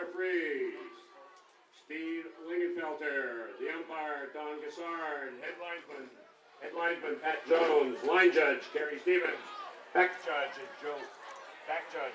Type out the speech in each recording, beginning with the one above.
referees, Steve Lingenfelter. The umpire, Don Gassard. Head linesman, Pat Jones. Line judge, Kerry Stevens. Back judge is Joe. Back judge.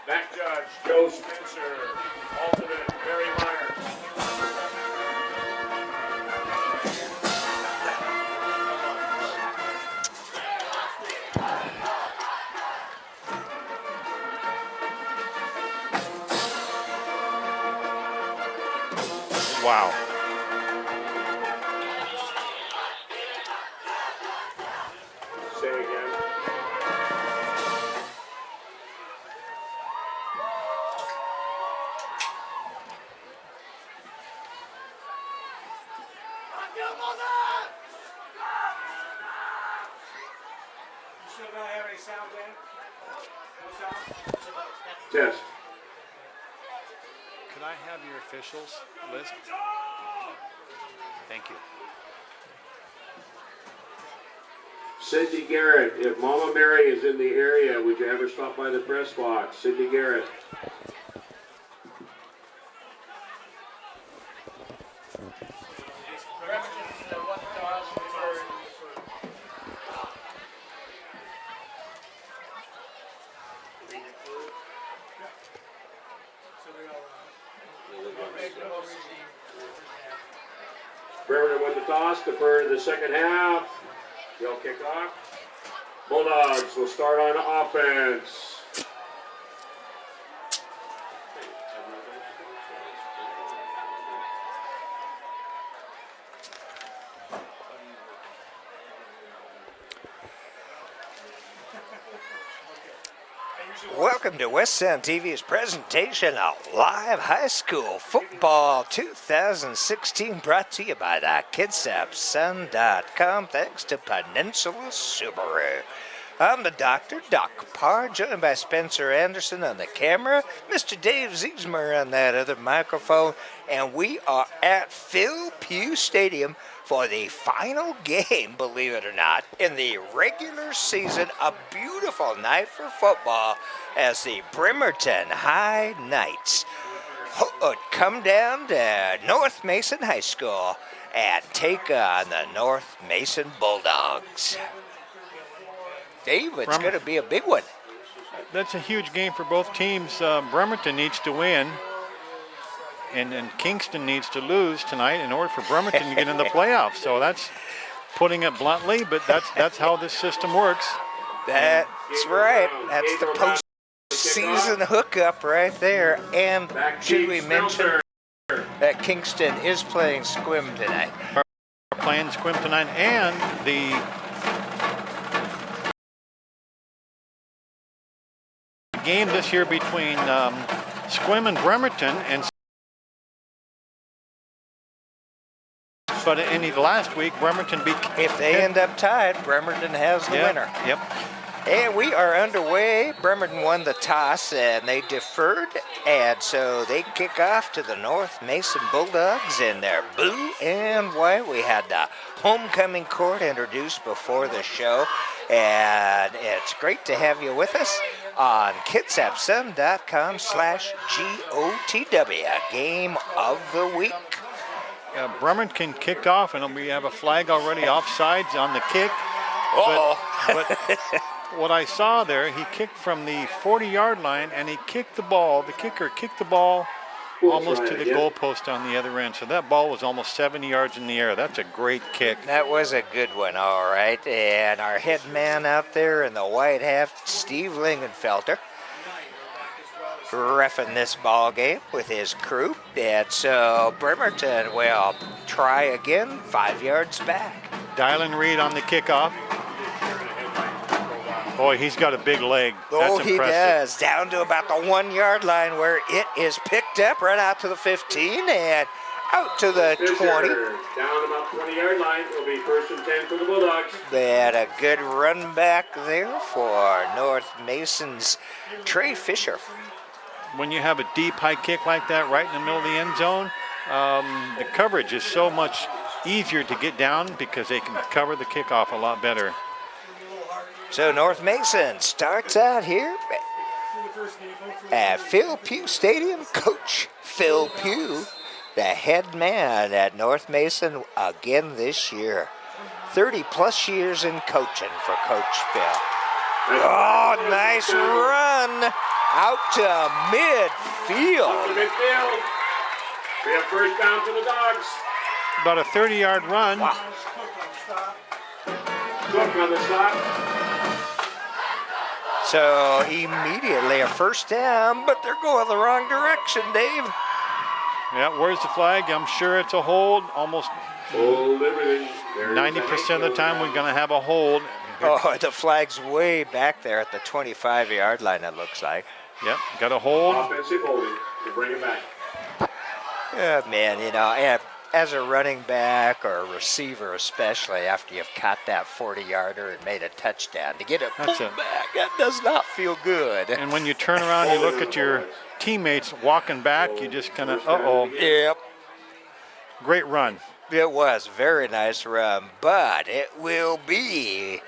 Back judge, Joe Spencer. Alternate, Barry Myers. Wow. Say again. Test. Could I have your officials list? Thank you. Cindy Garrett, if Mama Mary is in the area, would you ever stop by the press box? Cindy Garrett. Bremerton won the toss, defer to the second half. They'll kick off. Bulldogs will start on offense. Welcome to West Sound TV's presentation of Live High School Football 2016, brought to you by the KitsapSun.com, thanks to Peninsula Subaru. I'm the Doctor, Doc Parr, joined by Spencer Anderson on the camera, Mr. Dave Ziesmer on that other microphone, and we are at Phil Pugh Stadium for the final game, believe it or not, in the regular season. A beautiful night for football as the Bremerton High Knights come down to North Mason High School and take on the North Mason Bulldogs. Dave, it's going to be a big one. That's a huge game for both teams. Bremerton needs to win, and Kingston needs to lose tonight in order for Bremerton to get in the playoffs. So that's putting it bluntly, but that's how this system works. That's right. That's the postseason hookup right there. And should we mention that Kingston is playing Squim tonight? We're playing Squim tonight, and the game this year between Squim and Bremerton, and but in the last week, Bremerton beat. If they end up tied, Bremerton has the winner. Yep. And we are underway. Bremerton won the toss and they deferred, and so they kick off to the North Mason Bulldogs in their blue and white. We had the homecoming court introduced before the show, and it's great to have you with us on KitsapSun.com/GOTW, game of the week. Bremerton kicked off, and we have a flag already offsides on the kick. But what I saw there, he kicked from the 40-yard line, and he kicked the ball. The kicker kicked the ball almost to the goalpost on the other end. So that ball was almost 70 yards in the air. That's a great kick. That was a good one, all right. And our head man out there in the white hat, Steve Lingenfelter, reffing this ball game with his crew. And so Bremerton will try again, 5 yards back. Dylan Reed on the kickoff. Boy, he's got a big leg. That's he does. Down to about the 1 yard line where it is picked up, right out to the 15 and out to the 20. Down about 20-yard line. It'll be 1st and 10 for the Bulldogs. They had a good run back there for North Mason's Trey Fisher. When you have a deep high kick like that right in the middle of the end zone, the coverage is so much easier to get down because they can cover the kickoff a lot better. So North Mason starts out here at Phil Pugh Stadium. Coach Phil Pugh, the head man at North Mason again this year. 30-plus years in coaching for Coach Phil. Oh, nice run out to midfield. Out to midfield. We have 1st down for the Dogs. About a 30-yard run. Wow. Cook on the stop. So immediately a 1st down, but they're going the wrong direction, Dave. Yeah, where's the flag? I'm sure it's a hold. Almost Hold everything. 90% of the time we're going to have a hold. Oh, the flag's way back there at the 25-yard line, it looks like. Yep, got a hold. Offensive holding to bring it back. Yeah, man, you know, as a running back or a receiver especially, after you've caught that 40-yarder and made a touchdown, to get it pulled back, that does not feel good. And when you turn around and you look at your teammates walking back, you just kind of, uh-oh. Yep. Great run. It was very nice run, but it will be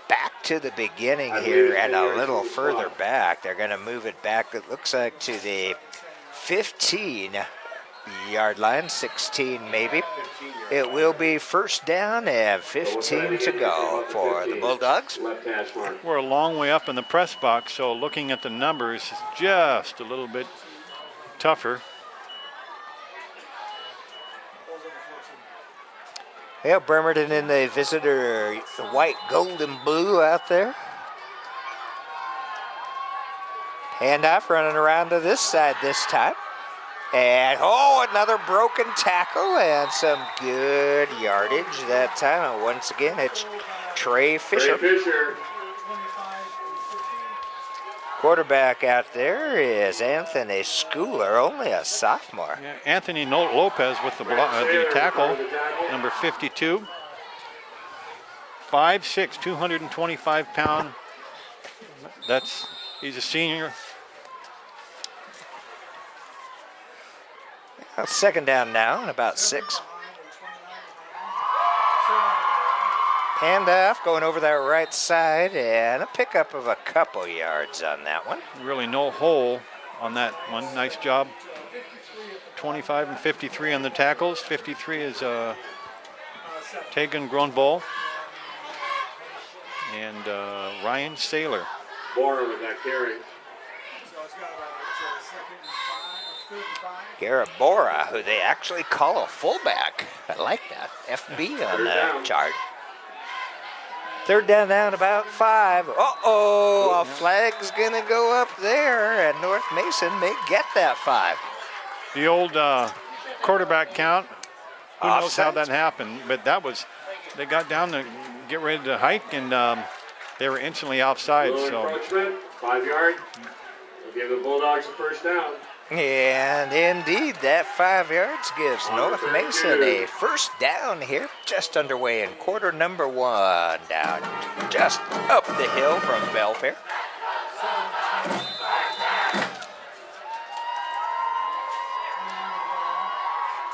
back to the beginning here and a little further back. They're going to move it back, it looks like, to the 15-yard line, 16 maybe. It will be 1st down and 15 to go for the Bulldogs. We're a long way up in the press box, so looking at the numbers is just a little bit tougher. Yeah, Bremerton in the visitor white, gold, and blue out there. Handoff running around to this side this time. And, oh, another broken tackle and some good yardage that time. And once again, it's Trey Fisher. Quarterback out there is Anthony Schooler, only a sophomore. Yeah, Anthony Lopez with the tackle, number 52. 5'6", 225-pound. He's a senior. 2nd down now, and about 6. Handoff going over that right side, and a pickup of a couple yards on that one. Really no hole on that one. Nice job. 25 and 53 on the tackles. 53 is Tegan Gronvall and Ryan Saylor. Bora with that carry. Garrett Bora, who they actually call a fullback. I like that. FB on the chart. 3rd down now, about 5. Uh-oh, a flag's going to go up there, and North Mason may get that 5. The old quarterback count. Who knows how Offside. that happened, but they got down to get ready to hike, and they were instantly offside. So Encroachment, 5 yard. We'll give the Bulldogs a 1st down. And indeed, that 5 yards gives North Mason a 1st down here, just underway in quarter number 1, down just up the hill from Belfair.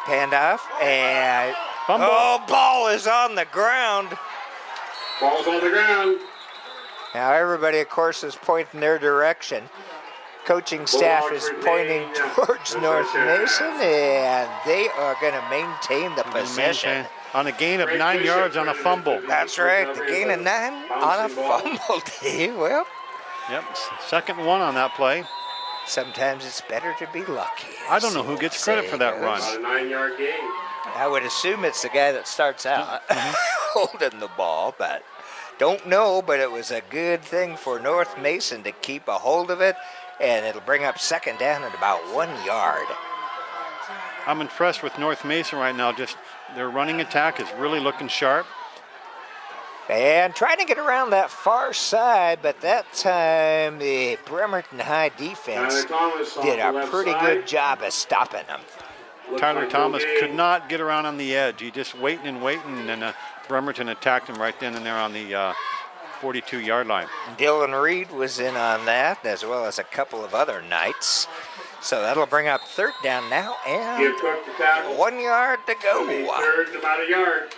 Handoff, and fumble. oh, ball is on the ground. Ball's on the ground. Now everybody, of course, is pointing their direction. Coaching staff is pointing towards North Mason, and they are going to maintain the possession. On a gain of 9 yards on a fumble. That's right, the gain of 9 on a fumble, Dave. Well, Yep, 2nd one on that play. sometimes it's better to be lucky. I don't know who gets credit for that run. About a 9 yard gain. I would assume it's the guy that starts out holding the ball, but don't know. But it was a good thing for North Mason to keep a hold of it, and it'll bring up 2nd down at about 1 yard. I'm impressed with North Mason right now. Just their running attack is really looking sharp. And trying to get around that far side, but that time the Bremerton High defense did a pretty good job of stopping them. Tyler like Thomas no could gain. not get around on the edge. He just waiting, and then Bremerton attacked him right then and there on the 42-yard line. Dylan Reed was in on that, as well as a couple of other Knights. So that'll bring up third down now, and Give Cook the tackle. 1 yard to It'll be go. third and about a yard.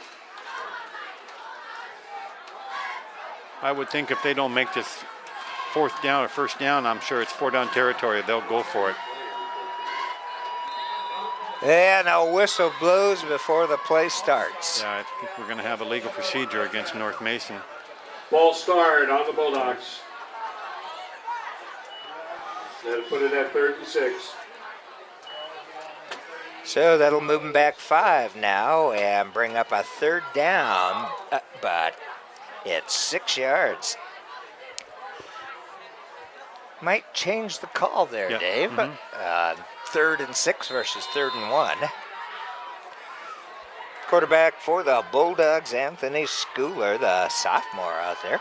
I would think if they don't make this fourth down or first down, I'm sure it's 4-down territory. They'll go for it. And a whistle blows before the play starts. Yeah, I think we're going to have a legal procedure against North Mason. Ball start on the Bulldogs. That'll put it at 3rd and 6. So that'll move them back 5 now and bring up a third down, but it's 6 yards. Might change the call there, Yeah. Dave. 3rd and 6 versus 3rd and 1. Quarterback for the Bulldogs, Anthony Schooler, the sophomore out there.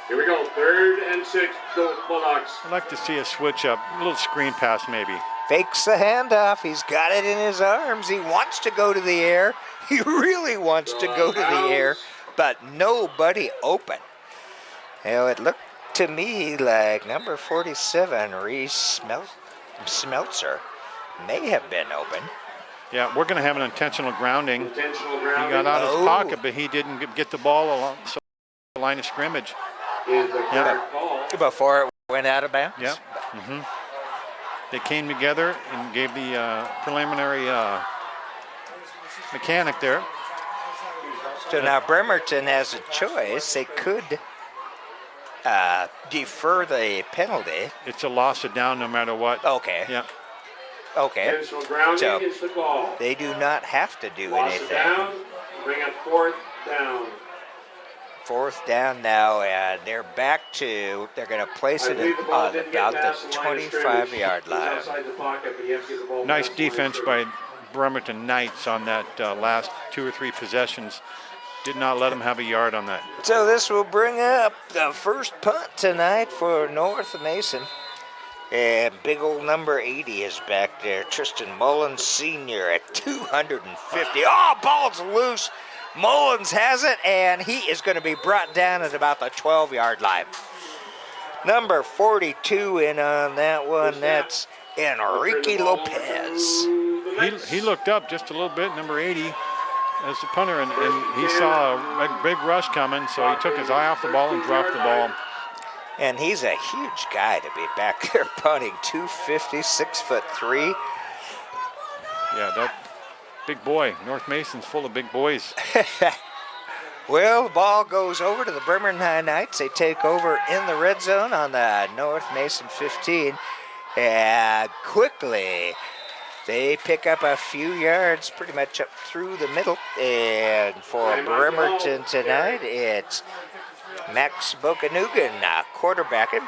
Here we go. 3rd and 6. Go Bulldogs. I'd like to see a switch up, a little screen pass maybe. Fakes the handoff. He's got it in his arms. He wants to go to the air. He really wants to go to the air, but nobody open. You know, it looked to me like number 47, Reese Smeltzer, may have been open. Yeah, we're going to have an intentional grounding. Intentional He grounding. got out of his pocket, but he didn't get the ball along the line of scrimmage. Is the Yeah. correct call. Before it went out of bounds. Yeah. They came together and gave the preliminary mechanic there. So now Bremerton has a choice. They could defer the penalty. It's a loss of down no matter what. Okay. Yeah. Okay. Intentional grounding So- is the call. They do not have to do Loss of anything. down. Bring up 4th down. 4th down now, and they're back to, they're going to place I it believe the ball on didn't get about the past line of scrimmage. 25-yard It was line. outside the pocket, but you have to get the ball Nice past the line of defense scrimmage. by Bremerton Knights on that last 2 or 3 possessions. Did not let them have a yard on that. So this will bring up the first punt tonight for North Mason. And big old number 80 is back there. Tristan Mullins Sr. at 250. Oh, ball's loose. Mullins has it, and he is going to be brought down at about the 12-yard line. Number 42 in on that one. That's Enrique Lopez. He looked up just a little bit, number 80, as the punter, and he saw a big rush coming, so he took his eye off the ball and dropped the ball. And he's a huge guy to be back there punting. 250, 6'3". Yeah, that big boy. North Mason's full of big boys. Well, the ball goes over to the Bremerton High Knights. They take over in the red zone on the North Mason 15. And quickly, they pick up a few yards pretty much up through the middle. And for Bremerton tonight, it's Max Bokanugan quarterbacking.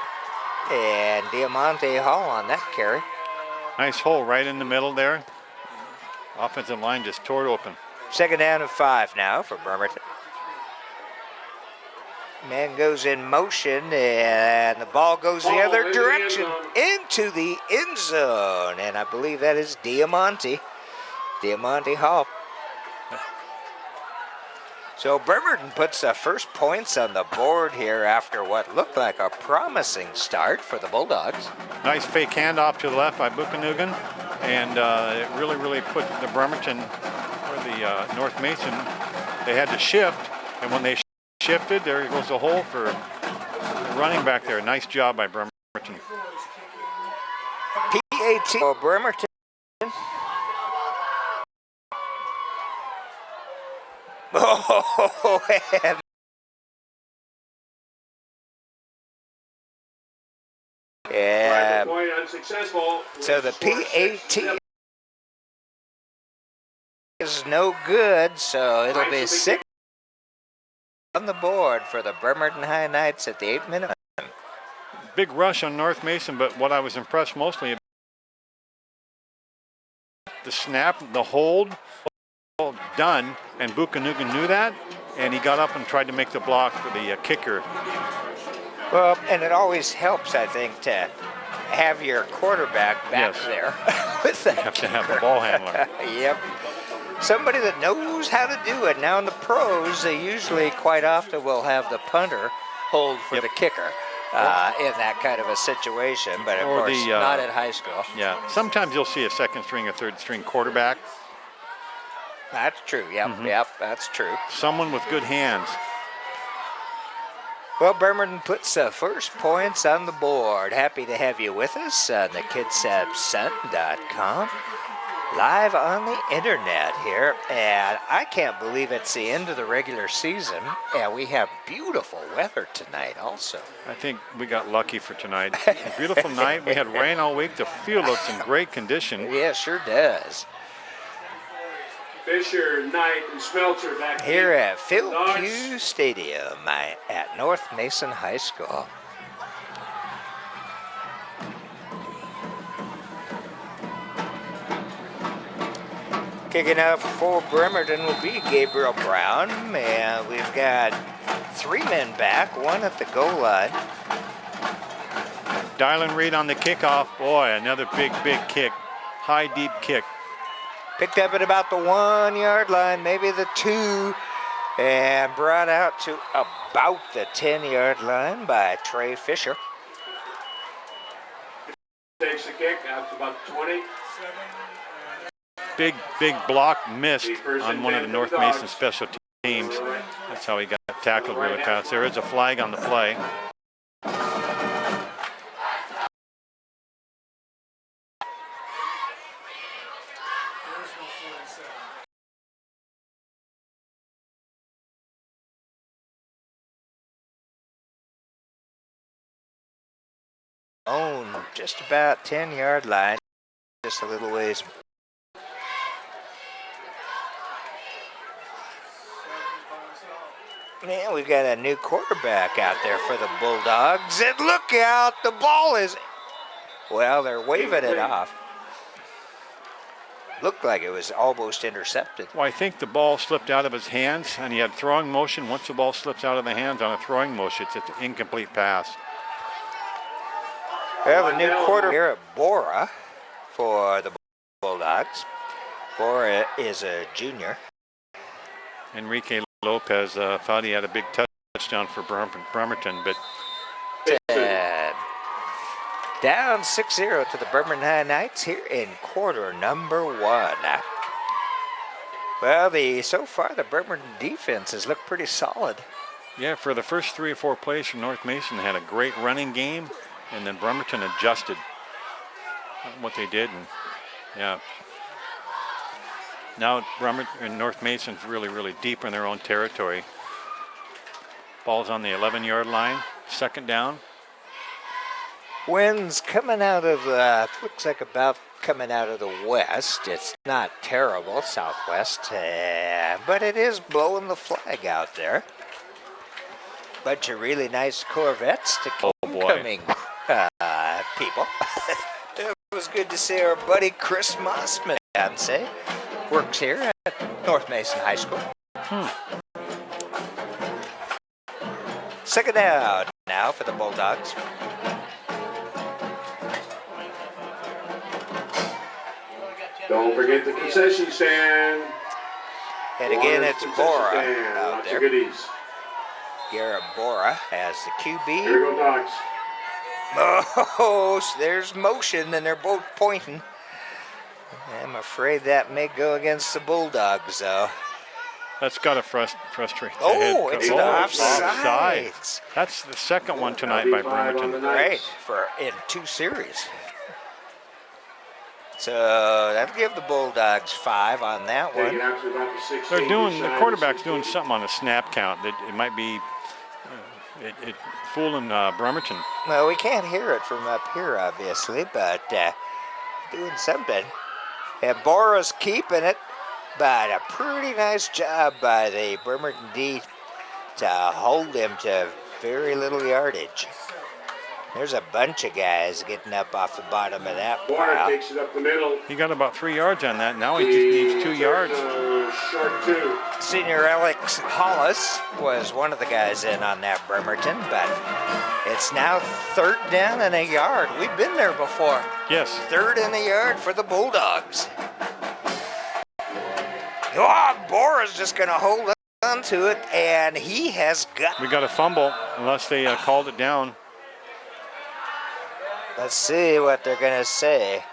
And Diamante Hall on that carry. Nice hole right in the middle there. Offensive line just tore it open. 2nd down and 5 now for Bremerton. Man goes in motion, and the ball goes the other into the end direction, zone. into the end zone. And I believe that is Diamante Hall. So Bremerton puts the first points on the board here after what looked like a promising start for the Bulldogs. Nice fake handoff to the left by Buchanugan, and it really put the Bremerton, or the North Mason, they had to shift, and when they shifted, there goes the hole for the running back there. Nice job by Bremerton. PAT for Bremerton. Oh, and yeah. Point unsuccessful. So the PAT is no good, so it'll be 6 on the board for the Bremerton High Knights at the 8-minute. Big rush on North Mason, but what I was impressed mostly, the snap, the hold, all done, and Buchanugan knew that, and he got up and tried to make the block for the kicker. Well, and it always helps, I think, to have your quarterback back Yes. there with that You have to have the kicker. ball handler. Yep. Somebody that knows how to do it. Now in the pros, they usually quite often will have the punter hold for Yep. the kicker in that kind of a situation, but of Or course the, not at high school. Yeah, sometimes you'll see a second string or third string quarterback, That's true. Yep, yep, that's true. someone with good hands. Well, Bremerton puts the first points on the board. Happy to have you with us on the KitsapSun.com. Live on the internet here, and I can't believe it's the end of the regular season, and we have beautiful weather tonight also. I think we got lucky for tonight. A beautiful night. We had rain all week. The field looks in great condition. Yeah, sure does. Fisher, Knight, and Smeltzer back Here in. at Phil Dogs. Pugh Stadium at North Mason High School. Kicking off for Bremerton will be Gabriel Brown, and we've got 3 men back, 1 at the goal line. Dylan Reed on the kickoff. Boy, another big kick. High, deep kick. Picked up at about the 1 yard line, maybe the 2, and brought out to about the 10 yard line by Trey Fisher. Takes the kick out to about 20. Big block missed on one of the North Mason special teams. That's how he got tackled really fast. There is a flag on the play. Own just about 10 yard line, just a little ways. Yeah, we've got a new quarterback out there for the Bulldogs. And look out, the ball is, well, they're waving it off. Looked like it was almost intercepted. Well, I think the ball slipped out of his hands, and he had throwing motion. Once the ball slips out of the hands on a throwing motion, it's an incomplete pass. We have a new quarter here at Bora for the Bulldogs. Bora is a junior. Enrique Lopez thought he had a big touchdown for Bremerton, but Down 6-0 to the Bremerton High Knights here in quarter number 1. Well, so far the Bremerton defense has looked pretty solid. yeah, for the first 3 or 4 plays from North Mason, they had a great running game, and then Bremerton adjusted what they did, and yeah. Now Bremerton and North Mason's really deep in their own territory. Ball's on the 11-yard line, second down. Winds coming out of looks like about coming out of the west. It's not terrible, southwest, but it is blowing the flag out there. Bunch of really nice Corvettes to keep coming, people. It was good to see our buddy Chris Mossman, I'd say. Works here at North Mason High School. Second down now for the Bulldogs. Don't forget the concession stand. And again, it's Concession Bora stand. out Lots of there. goodies. Garrett Bora as the Here QB. go Dogs. Oh, so there's motion, and they're both pointing. I'm afraid that may go against the Bulldogs, though. That's got to frustrate the Oh, head coach. it's an offside. That's the second one tonight by Bremerton. Right, in 2 series. So that'll give the Bulldogs 5 on that Taking one. out to about the 16. They're doing, the side. quarterback's doing something on the snap count that it might be it fooling Bremerton. Well, we can't hear it from up here, obviously, but doing something. And Bora's keeping it, but a pretty nice job by the Bremerton D to hold him to very little yardage. There's a bunch of guys getting up off the bottom of that Bora pile. takes it up the middle. He got about 3 yards on that. Now he just needs 2 yards. Short 2. Senior Alex Hollis was one of the guys in on that Bremerton, but it's now 3rd down and a yard. We've been there before. Yes. 3rd and a yard for the Bulldogs. Oh, Bora's just going to hold on to it, and he has got... We got a fumble unless they called it down. Let's see what they're going to say.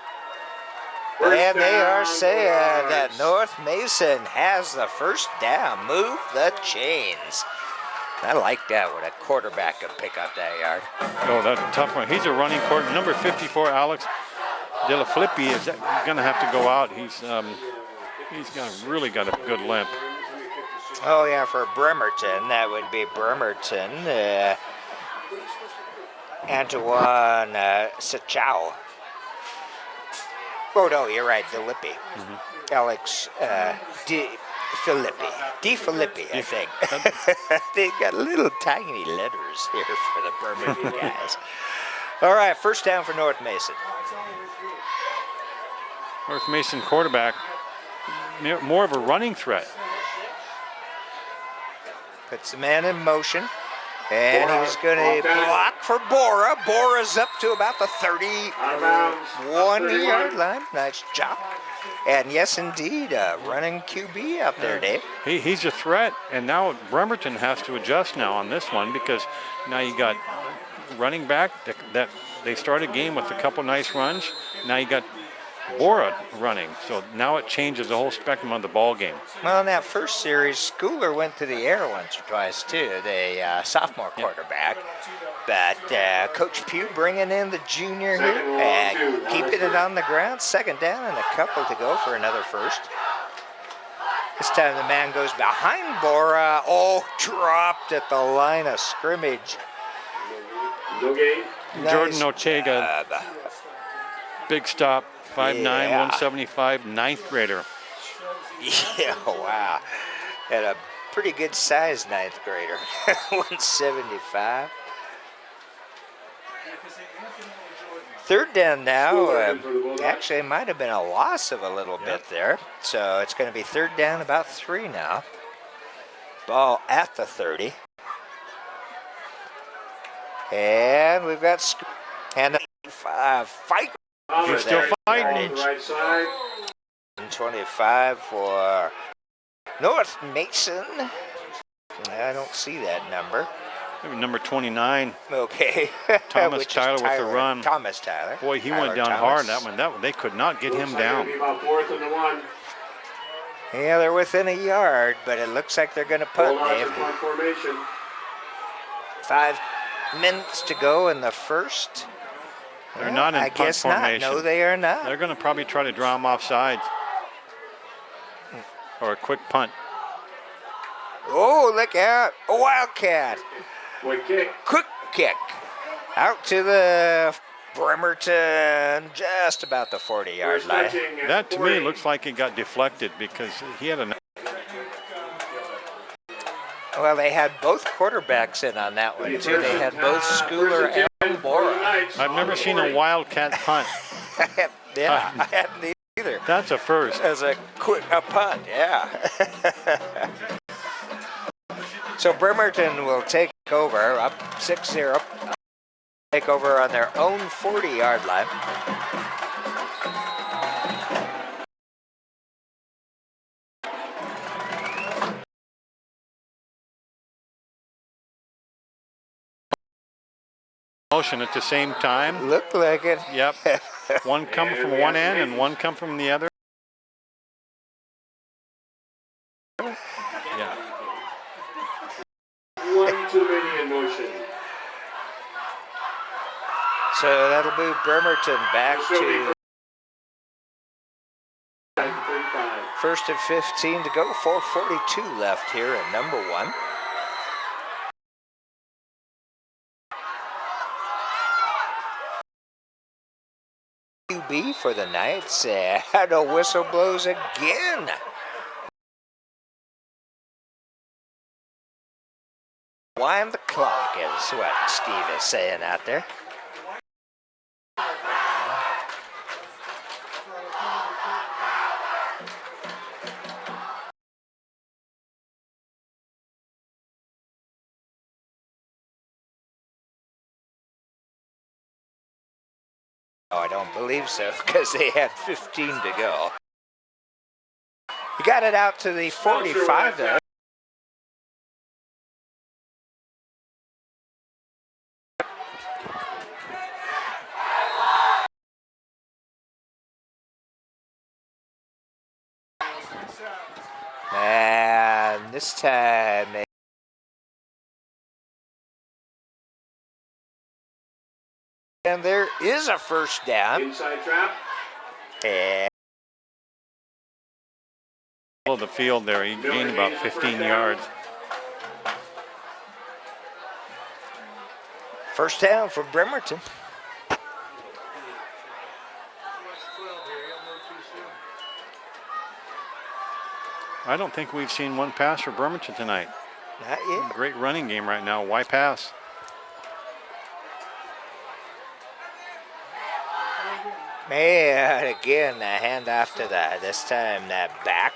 And they are saying that North Mason has the first down. Move the chains. I like that when a quarterback can pick up that yard. Oh, that's a tough one. He's a running quarterback. Number 54, Alex De La Filippi, is going to have to go out. He's really got a good limp. Oh, yeah, for Bremerton, that would be Bremerton. Antoine Sachow. Oh, no, you're right, De Lippi. Alex De Filippi, I think. They got little tiny letters here for the Bremerton guys. All right, first down for North Mason. North Mason quarterback, more of a running threat. Puts the man in motion. And he's going to block for Bora. Bora's up to about the 31-yard line. Nice job. And yes, indeed, running QB out there, Dave. He's a threat, and now Bremerton has to adjust now on this one because now you got running back that they started a game with a couple nice runs. Now you got Bora running, so now it changes the whole spectrum of the ball game. Well, in that first series, Schooler went to the air once or twice too, the sophomore quarterback. But Coach Pugh bringing in the junior here, keeping it on the ground. 2nd down and a couple to go for another first. This time the man goes behind Bora. Oh, dropped at the line of scrimmage. No gain. Nice. Jordan Ochega, big stop. 5'9", Yeah. 175, 9th grader. Yeah, wow. And a pretty good size 9th grader. 175. 3rd down now. Actually, it might have been a loss of a little bit there. So it's going to be 3rd down, about 3 now. Ball at the 30. And we've got and a fight. He's still fighting. Right side. 25 for North Mason. I don't see that number. Maybe number 29. Okay. Thomas Which is Tyler with the run. Thomas Tyler. Boy, he Tyler went down Thomas. hard. That one, they could not get him Looks like it'll down. be about 4th and 1. Yeah, they're within a yard, but it looks like they're going to punt, Hold on to Dave. punt formation. 5 minutes to go in the first. They're not in I punt guess formation. not. No, they are not. They're going to probably try to draw him off sides. Or a quick punt. Oh, look out. A wildcat. Quick kick. Quick kick. Out to the Bremerton, just about the 40-yard First line. touching at That to 40. me looks like it got deflected because he had a. Well, they had both quarterbacks in on that one, too. They had both Schooler and Bora. I've never seen a wildcat punt. Yeah, I hadn't either. That's a first. As a punt, yeah. So Bremerton will take over, up 6-0. Take over on their own 40-yard line. Motion at the same time. Looked like it. Yep. One come from one end and one come from the other. Yeah. One too many in motion. So that'll move Bremerton back to 35. 1st and 15 to go. 4:42 left here in number 1. QB for the Knights. No whistle blows again. Wind the clock is what Steve is saying out there. I don't believe so, because they had 15 to go. He got it out to the 45 there. And this time and there is a first down. Inside trap. And The field there, he gained about 15 yards. first down for Bremerton. I don't think we've seen one pass for Bremerton tonight. Not yet. Great running game right now. Why pass? And again, a handoff to that. This time that back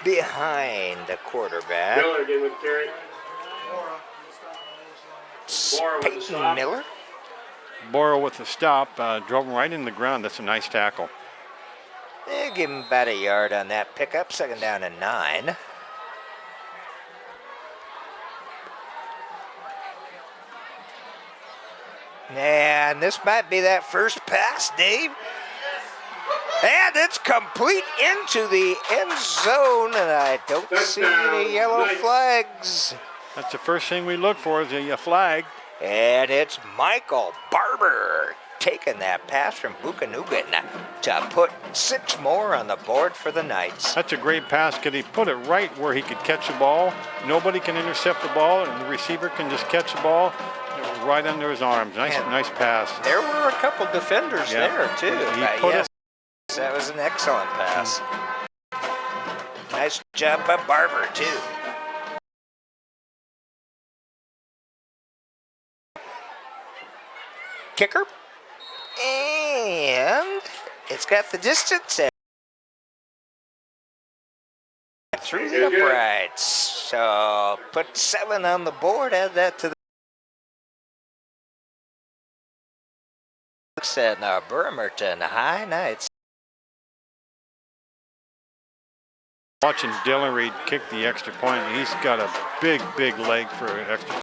behind the quarterback. Miller again with the carry. Bora with the Peyton stop. Miller. Borrow with the stop, drove him right in the ground. That's a nice tackle. Give him about a yard on that pickup. Second down and 9. And this might be that first pass, Dave. And it's complete into the end zone, and I don't see any yellow flags. That's the first thing we look for is a flag. And it's Michael Barber taking that pass from Buchanugan to put 6 more on the board for the Knights. That's a great pass because he put it right where he could catch the ball. Nobody can intercept the ball, and the receiver can just catch the ball right under his arms. Nice pass. There were a couple defenders there, too. He put yes, that was an excellent pass. Nice job by Barber, too. Kicker. And it's got the distance and through the uprights. So put 7 on the board, add that to the and Bremerton High Knights. Watching Dylan Reed kick the extra point. He's got a big leg for an extra.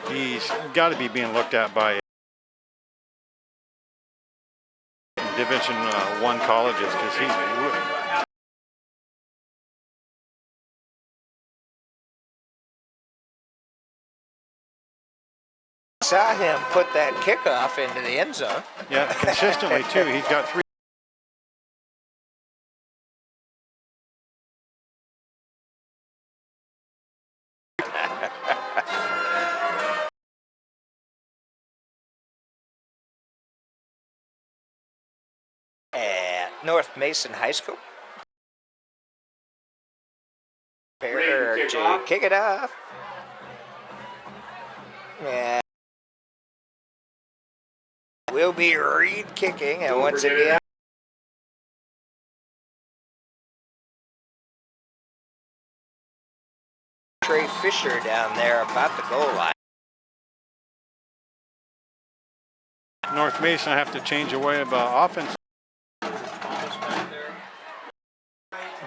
He's got to be being looked at by Division I colleges because he's saw him put that kickoff into the end zone. Yeah, consistently too. He's got 3. At North Mason High School. Prepare to kick it off. Yeah. Will be Reed kicking, and once again, Trey Fisher down there about the goal line. North Mason have to change a way of offense.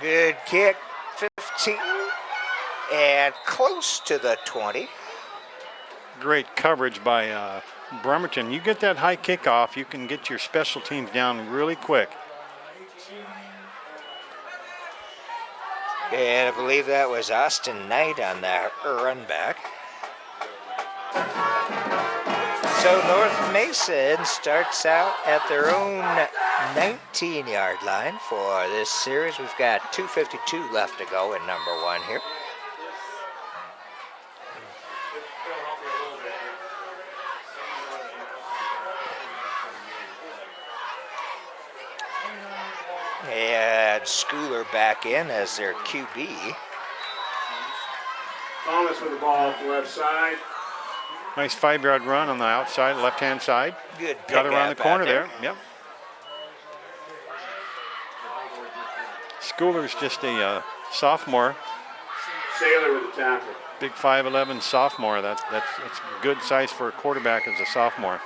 Good kick, 15, and close to the 20. Great coverage by Bremerton. You get that high kickoff, you can get your special teams down really quick. And I believe that was Austin Knight on that run back. So North Mason starts out at their own 19-yard line for this series. We've got 2:52 left to go in number 1 here. And Schooler back in as their QB. Thomas with the ball up the left side. Nice 5-yard run on the outside, left-hand side. Good pick Got around the corner there. Yep. Schooler's just a sophomore. Sailor with the tackle. Big 5'11" sophomore. That's good size for a quarterback as a sophomore.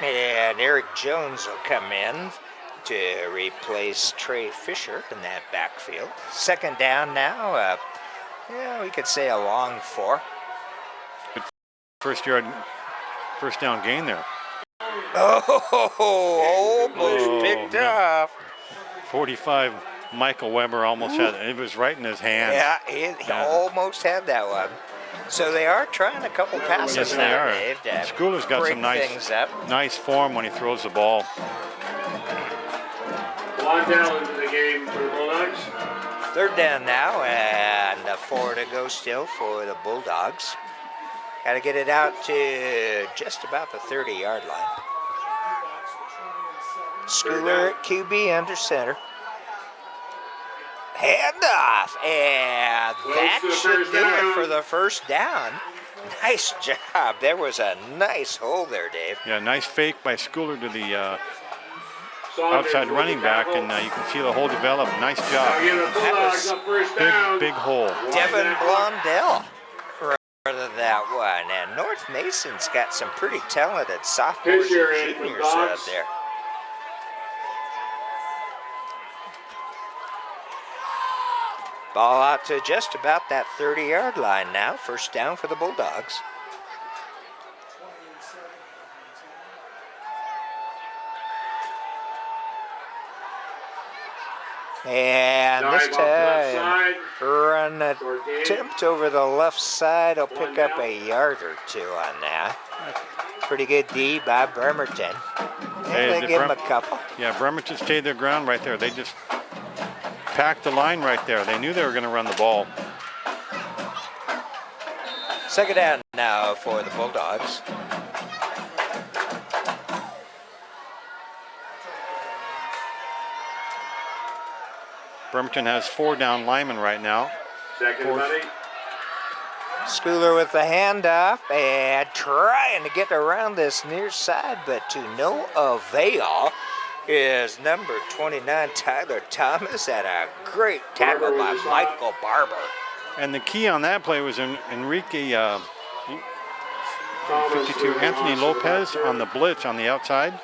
And Eric Jones will come in to replace Trey Fisher in that backfield. Second down now. We could say a long 4. First down gain there. Oh, almost picked off. 45. Michael Weber almost had it. It was right in his hand. Yeah, he almost had that one. So they are trying a couple passes Yes, they now, are. Dave. Schooler's got some nice form when he throws the ball. Blondell into the game for the Bulldogs. Third down now, and 4 to go still for the Bulldogs. Got to get it out to just about the 30-yard line. Schooler at QB under center. Handoff, and that should do it for the first down. Nice job. There was a nice hole there, Dave. Yeah, nice fake by Schooler to the outside running back, and you can see the hole develop. Nice job. That was big hole. Devin Blondell rather that one. And North Mason's got some pretty talented sophomores and juniors out there. Ball out to just about that 30-yard line now. First down for the Bulldogs. And this time, run attempt over the left side. Will pick up a yard or 2 on that. Pretty good D by Bremerton. They give him a couple. Yeah, Bremerton stayed their ground right there. They just packed the line right there. They knew they were going to run the ball. Second down now for the Bulldogs. Bremerton has 4 down linemen right now. Second buddy. Schooler with the handoff and trying to get around this near side, but to no avail is number 29, Tyler Thomas, at a great tackle by Michael Barber. And the key on that play was Enrique 52, Anthony Lopez on the blitz on the outside.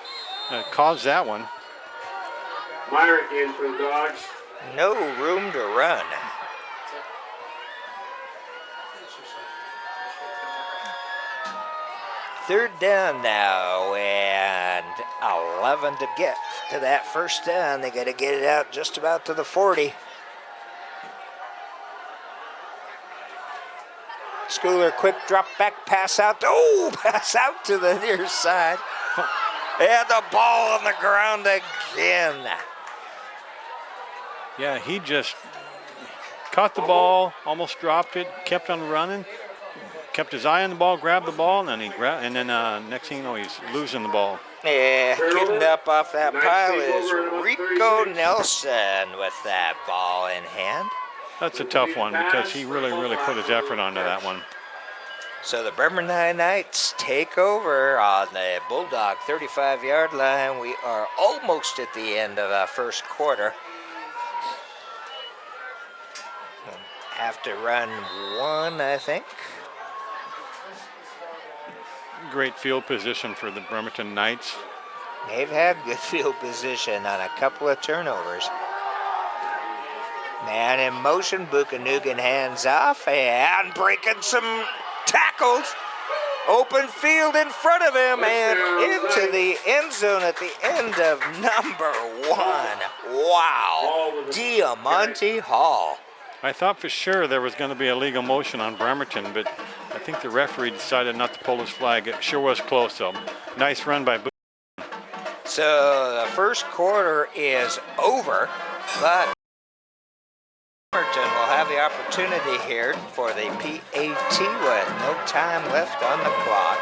Caused that one. Myrick in for the Dogs. No room to run. Third down now, and 11 to get to that first down. They got to get it out just about to the 40. Schooler, quick drop back, pass out. Oh, pass out to the near side. And the ball on the ground again. Yeah, he just caught the ball, almost dropped it, kept on running, kept his eye on the ball, grabbed the ball, and then next thing you know, he's losing the ball. Yeah, getting up off that pile is Rico Nelson with that ball in hand. That's a tough one because he really put his effort onto that one. So the Bremerton Knights take over on the Bulldog 35-yard line. We are almost at the end of the first quarter. Have to run 1, I think. Great field position for the Bremerton Knights. They've had good field position on a couple of turnovers. Man in motion, Buchanugan hands off and breaking some tackles. Open field in front of him and into the end zone at the end of number 1. Wow, Diamante Hall. I thought for sure there was going to be a legal motion on Bremerton, but I think the referee decided not to pull his flag. It sure was close, though. Nice run by Buchanugan. So the first quarter is over, but Bremerton will have the opportunity here for the PAT with no time left on the clock.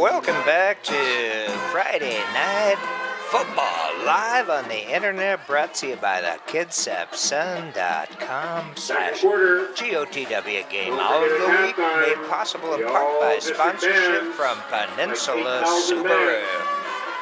welcome back to Friday Night Football, live on the internet, brought to you by the KitsapSun.com/GOTW Game of the Week, made possible in part by sponsorship from Peninsula Subaru.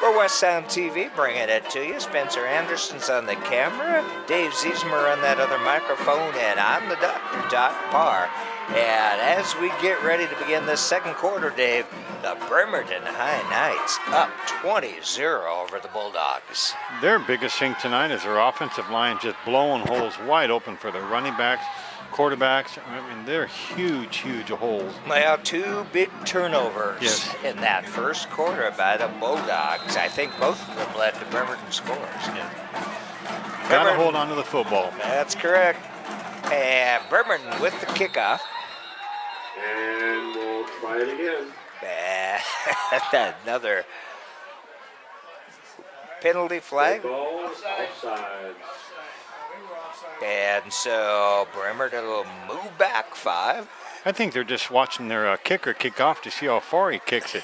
We're West Sound TV bringing it to you. Spencer Anderson's on the camera, Dave Ziesmer on that other microphone, and I'm the Dr. Doc Parr. And as we get ready to begin this second quarter, Dave, the Bremerton High Knights up 20-0 over the Bulldogs. Their biggest thing tonight is their offensive line just blowing holes wide open for the running backs, quarterbacks. I mean, they're huge holes. Well, 2 big turnovers in that first quarter by the Bulldogs. I think both of them led to Bremerton scores. Got to hold on to the football. That's correct. And Bremerton with the kickoff. And we'll try it again. Another penalty flag. Offside. And so Bremerton will move back 5. I think they're just watching their kicker kick off to see how far he kicks it.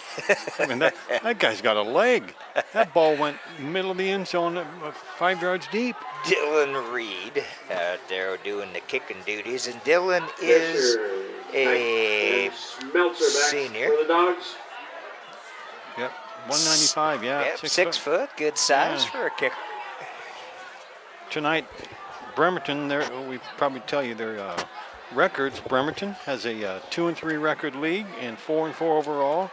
I mean, that guy's got a leg. That ball went middle of the end zone, 5 yards deep. Dylan Reed out there doing the kicking duties, and Dylan is a senior. For the Dogs. Yep, 195, yeah. Yep, 6 foot, good size for a kicker. Tonight, Bremerton, we probably tell you their records. Bremerton has a 2-3 record league and 4-4 overall.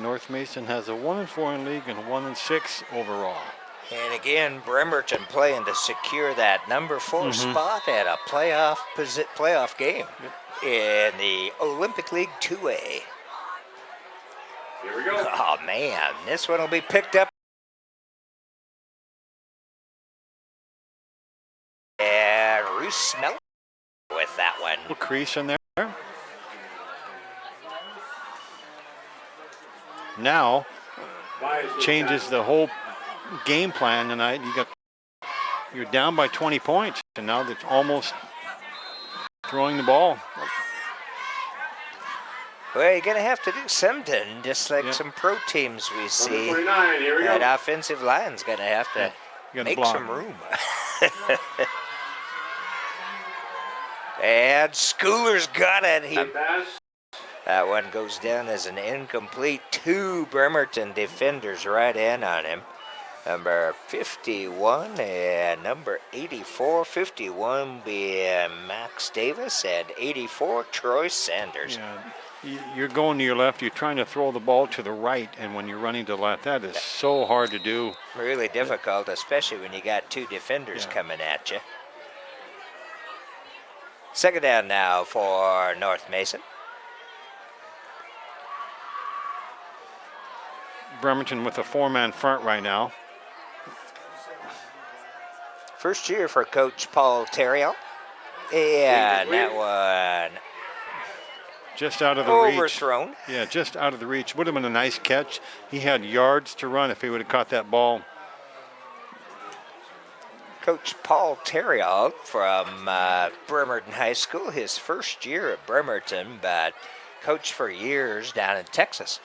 North Mason has a 1-4 in league and 1-6 overall. And again, Bremerton playing to secure that number 4 spot at a playoff game in the Olympic League 2A. Here we go. Oh man, this one will be picked up. And Roos Smell with that one. Little crease in there. Now changes the whole game plan tonight. You're down by 20 points, and now it's almost throwing the ball. Well, you're going to have to do something, just like some pro teams we see. 29, here we go. That offensive line's going to have to make some room. And Schooler's got it. That one goes down as an incomplete. 2 Bremerton defenders right in on him. Number 51 and number 84. 51 being Max Davis and 84 Troy Sanders. Yeah. You're going to your left, you're trying to throw the ball to the right, and when you're running to the left, that is so hard to do. Really difficult, especially when you got 2 defenders coming at you. Second down now for North Mason. Bremerton with a 4-man front right now. First year for Coach Paul Terrell. And that one just out of the overthrown. reach. Yeah, just out of the reach. Would have been a nice catch. He had yards to run if he would have caught that ball. Coach Paul Terrell from Bremerton High School, his first year at Bremerton, but coached for years down in Texas.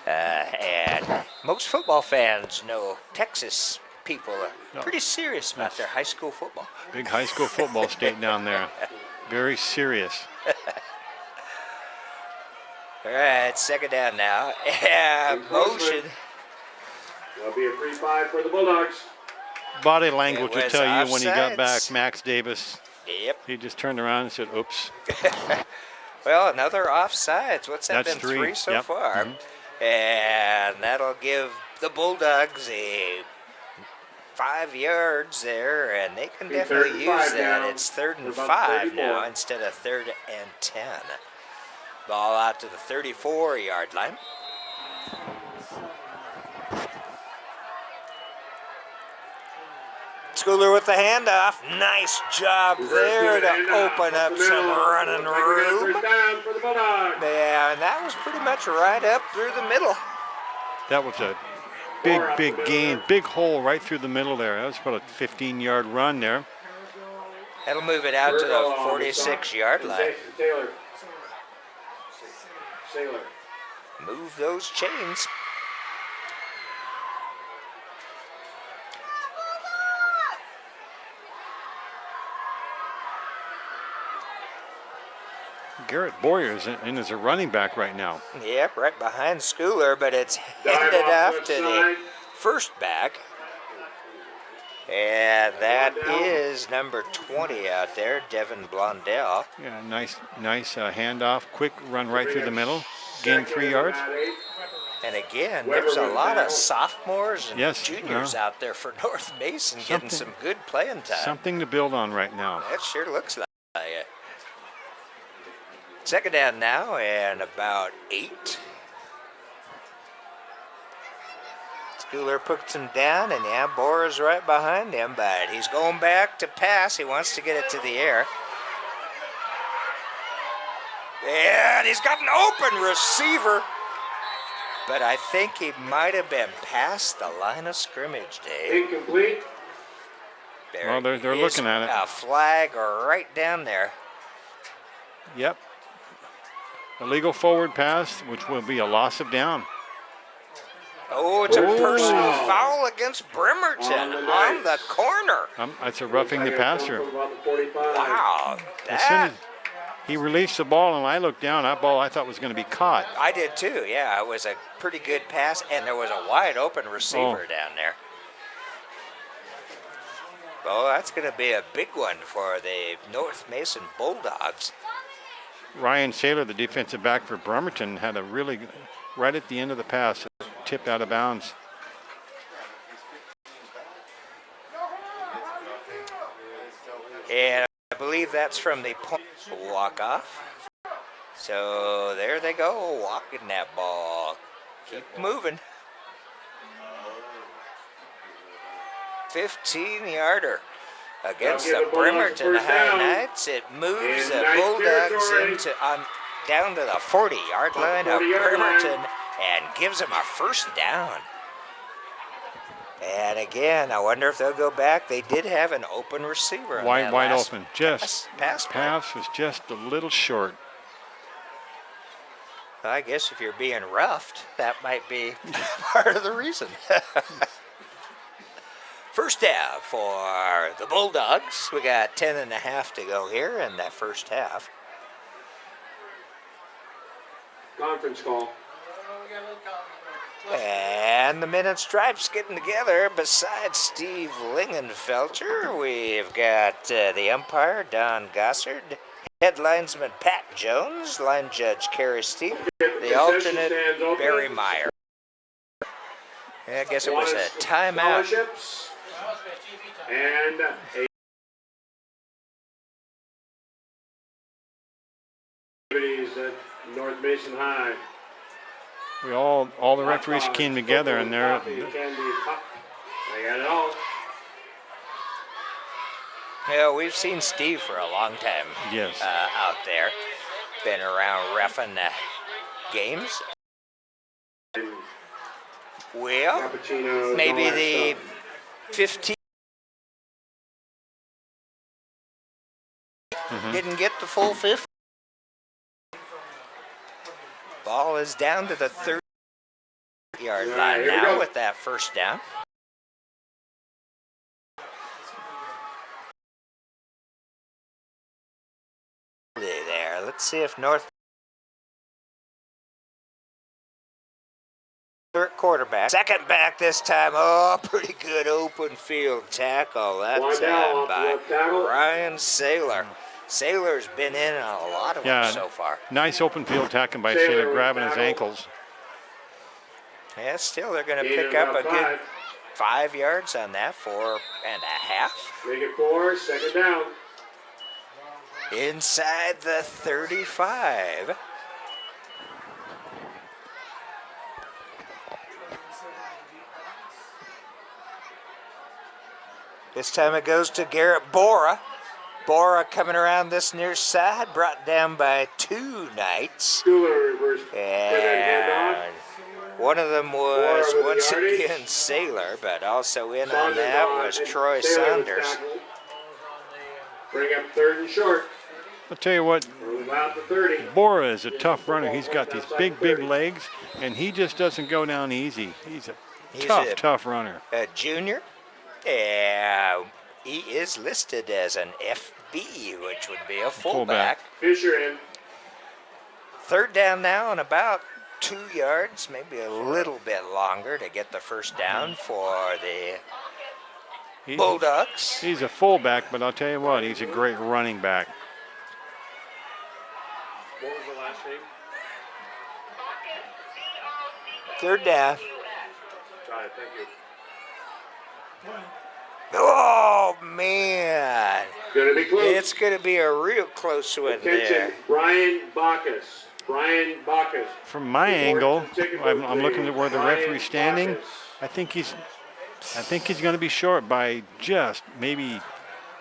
And most football fans know Texas people are pretty serious about their high school football. Big high school football state down there. Very serious. All right, second down now. And motion. There'll be a free 5 for the Bulldogs. Body language will tell you when he got back. offsides. Max Davis. Yep. He just turned around and said, oops. Well, another offsides. What's that That's been? 3 so Yep. far. And that'll give the Bulldogs a 5 yards there, and they can definitely use that. It's 3rd and 5 now instead of 3rd and 10. Ball out to the 34-yard line. Schooler with the handoff. Nice job there to open up some running room. Down for the Bulldogs. Yeah, and that was pretty much right up through the middle. That was a big gain, big hole right through the middle there. That was about a 15-yard run there. That'll move it out to the 46-yard line. Sailor. move those chains. Garrett Boyer is in as a running back right now. Yep, right behind Schooler, but it's Dive handed off off to the side. first back. And that is number 20 out there, Devin Blondell. Yeah, nice handoff. Quick run right through the middle. Gain 3 yards. And again, there's a lot of sophomores and juniors yeah. out there for North Mason getting some good playing time. Something to build on right now. That sure looks like it. Second down now and about 8. Schooler puts him down, and yeah, Bora's right behind him, but he's going back to pass. He wants to get it to the air. And he's got an open receiver, but I think he might have been past the line of scrimmage, Dave. Incomplete. Well, they're looking at it. A flag right down there. Yep. Illegal forward pass, which will be a loss of down. Oh, it's a personal foul against Bremerton on the corner. That's a roughing the passer. Wow. As soon as he released the ball and I looked down, that ball I thought was going to be caught. I did too, yeah. It was a pretty good pass, and there was a wide open receiver down there. Well, that's going to be a big one for the North Mason Bulldogs. Ryan Saylor, the defensive back for Bremerton, had a really good, right at the end of the pass, tipped out of bounds. And I believe that's from the point walk-off. So there they go, walking that ball. Keep moving. 15-yarder against the Bremerton High Knights. It moves the Bulldogs into down to the 40-yard line of Bremerton and gives them a first down. And again, I wonder if they'll go back. They did have an open receiver. Wide open. Just pass was just a little short. I guess if you're being roughed, that might be part of the reason. First down for the Bulldogs. We got 10.5 to go here in that first half. Conference call. And the Men in Stripes getting together. Besides Steve Lingenfelter, we've got the umpire, Don Gossard, head linesman, Pat Jones, line judge, Kerry Steve, the alternate, Barry Meyer. I guess it was a timeout. And activities at North Mason High. We all the referees came together and they're. They got it all. Yeah, we've seen Steve for a long time. Yes. Out there, been around reffing games. Well, maybe the 15 didn't get the full 50. Ball is down to the 30-yard line now with that first down. There, let's see if North quarterback, second back this time. Oh, pretty good open field tackle that time by Ryan Saylor. Saylor's been in a lot of them so far. Nice open field tackling by Saylor, grabbing his ankles. Yeah, still they're going to pick up a good 5 yards on that, 4.5. Make it 4, second down. Inside the 35. This time it goes to Garrett Bora. Bora coming around this near side, brought down by 2 Knights. And one of them was once again Saylor, but also in on that was Troy Saunders. Bring up 3rd and short. I'll tell you what, About the 30. Bora is a tough runner. He's got these big legs, and he just doesn't go down easy. He's a tough runner. A junior. He is listed as an FB, which would be a fullback. Fisher in. Third down now and about 2 yards, maybe a little bit longer to get the first down for the Bulldogs. He's a fullback, but I'll tell you what, he's a great running back. What was the last name? Third down. Got it, thank you. Oh, man. Gonna be close. It's going to be a real close one there. Attention, Brian Bacchus. Brian Bacchus. From my angle, I'm looking at where the referee's standing. I think he's going to be short by just maybe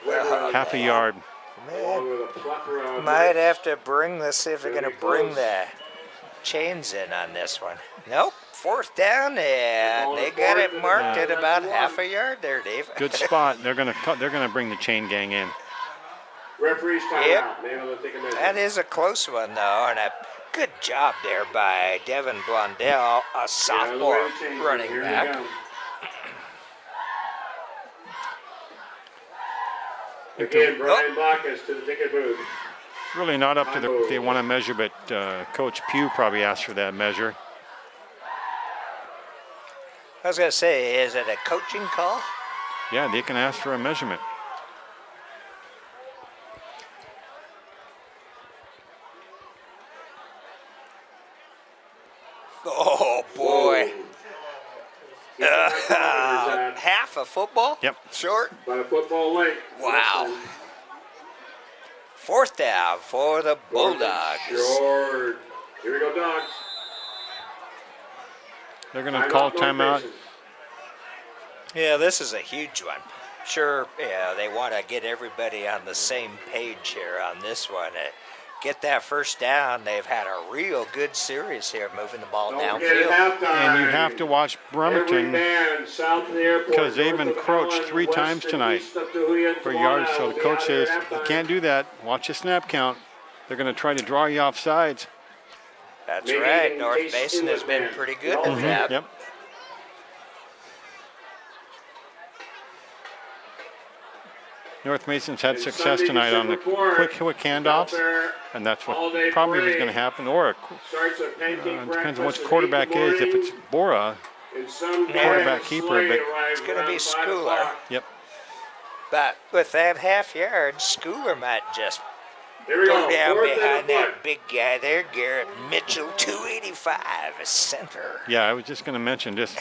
half a yard. Man, might have to see if they're going to bring the chains in on this one. Nope. Fourth down, and they got it marked at about half a yard there, Dave. Good spot. They're going to bring the chain gang in. Referee's timeout. That is a close one, though, and a good job there by Devin Blondell, a sophomore running back. Again, Brian Bacchus to the ticket booth. Really not up to the they want to measure, but Coach Pugh probably asked for that measure. I was going to say, is it a coaching call? Yeah, they can ask for a measurement. Oh, boy. Half a football? Yep. Short? By a football length. Wow. Fourth down for the Bulldogs. Short. Here we go, Dogs. They're going to call timeout. Yeah, this is a huge one. Sure, yeah, they want to get everybody on the same page here on this one. Get that first down. They've had a real good series here, moving the ball downfield. And you have to watch Bremerton because they've encroached 3 times tonight for yards. So the coach says, you can't do that. Watch the snap count. They're going to try to draw you off sides. That's right. North Mason has been pretty good at that. Yep. North Mason's had success tonight on the quick handoffs, and that's what probably is going to happen. Or it depends on which quarterback is. If it's Bora, quarterback keeper, but it's going to be Schooler. Yep. But with that half yard, Schooler might just go down behind that big guy there, Garrett Mitchell, 285, a center. Yeah, I was just going to mention, just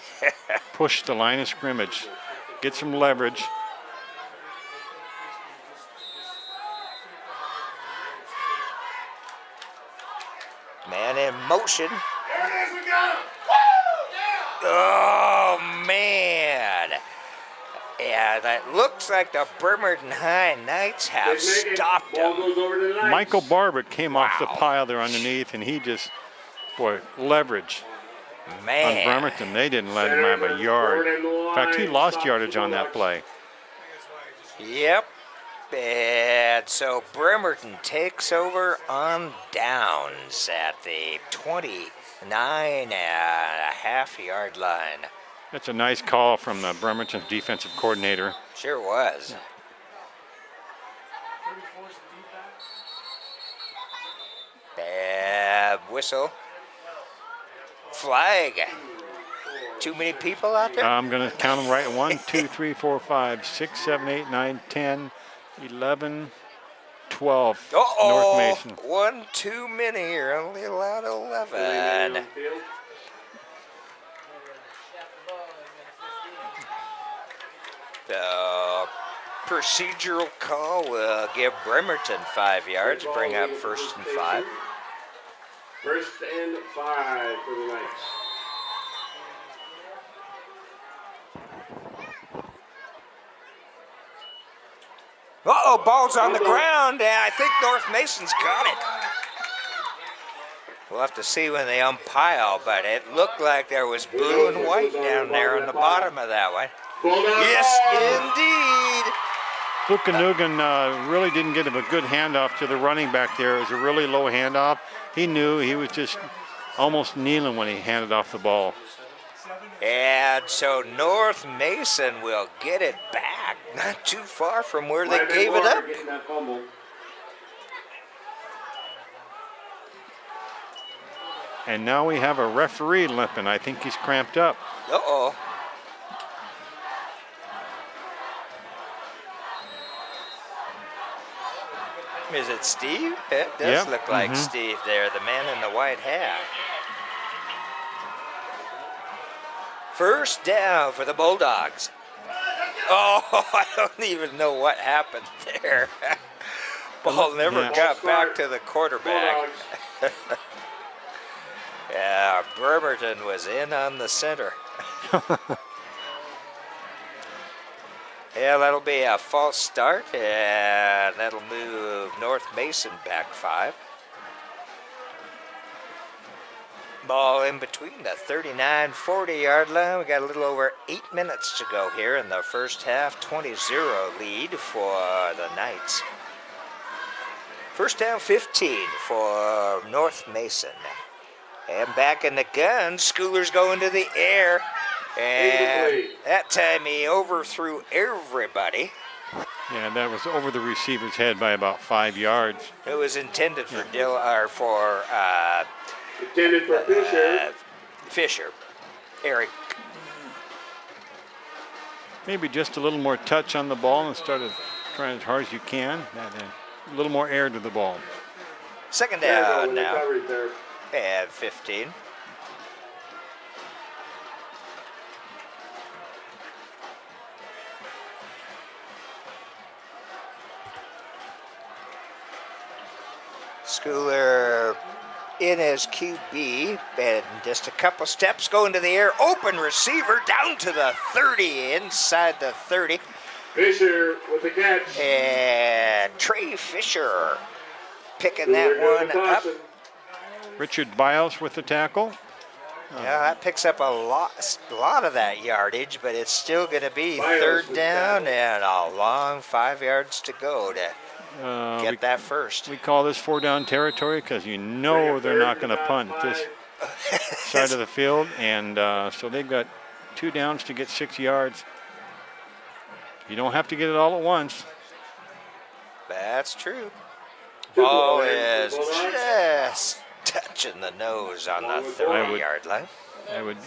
push the line of scrimmage, get some leverage. Man in motion. There it is, we got him. Oh, man. Yeah, that looks like the Bremerton High Knights have stopped him. Michael Barber came off the pile there underneath, and he just, leverage. Man. On Bremerton, they didn't let him have a yard. In fact, he lost yardage on that play. Yep. And so Bremerton takes over on downs at the 29.5 yard line. That's a nice call from the Bremerton defensive coordinator. Sure was. Bad whistle. Flag. Too many people out there? I'm going to count them right. 1, 2, 3, 4, 5, 6, 7, 8, 9, 10, 11, 12. North Mason. One too many. You're only allowed 11. The procedural call will give Bremerton 5 yards, bring up 1st and 5. 1st and 5 for the Knights. Uh-oh, ball's on the ground. I think North Mason's got it. We'll have to see when they umpire, but it looked like there was blue and white down there on the bottom of that one. Yes, indeed. Buchanugan really didn't get a good handoff to the running back there. It was a really low handoff. He knew he was just almost kneeling when he handed off the ball. And so North Mason will get it back, not too far from where they gave it up. Getting that fumble. And now we have a referee limping. I think he's cramped up. Uh-oh. Is it Steve? It does Yep. look like Steve there, the man in the white hat. First down for the Bulldogs. Oh, I don't even know what happened there. Ball never got back to the quarterback. Yeah, Bremerton was in on the center. Yeah, that'll be a false start, and that'll move North Mason back 5. Ball in between the 39-40 yard line. We got a little over 8 minutes to go here in the first half. 20-0 lead for the Knights. First down 15 for North Mason. And back in the gun, Schooler's going to the air. And that time he overthrew everybody. Yeah, that was over the receiver's head by about 5 yards. It was intended for Intended for Fisher. Fisher. Eric. Maybe just a little more touch on the ball instead of trying as hard as you can. A little more air to the ball. Second down now. And 15. Schooler in as QB, and just a couple steps going to the air. Open receiver down to the 30, inside the 30. Fisher with the catch. And Trey Fisher picking that one up. Richard Biles with the tackle. Yeah, that picks up a lot of that yardage, but it's still going to be third down and a long 5 yards to go to get that first. We call this 4-down territory because you know they're not going to punt this side of the field, and so they've got 2 downs to get 6 yards. You don't have to get it all at once. That's true. Ball is just touching the nose on the 30-yard line. I would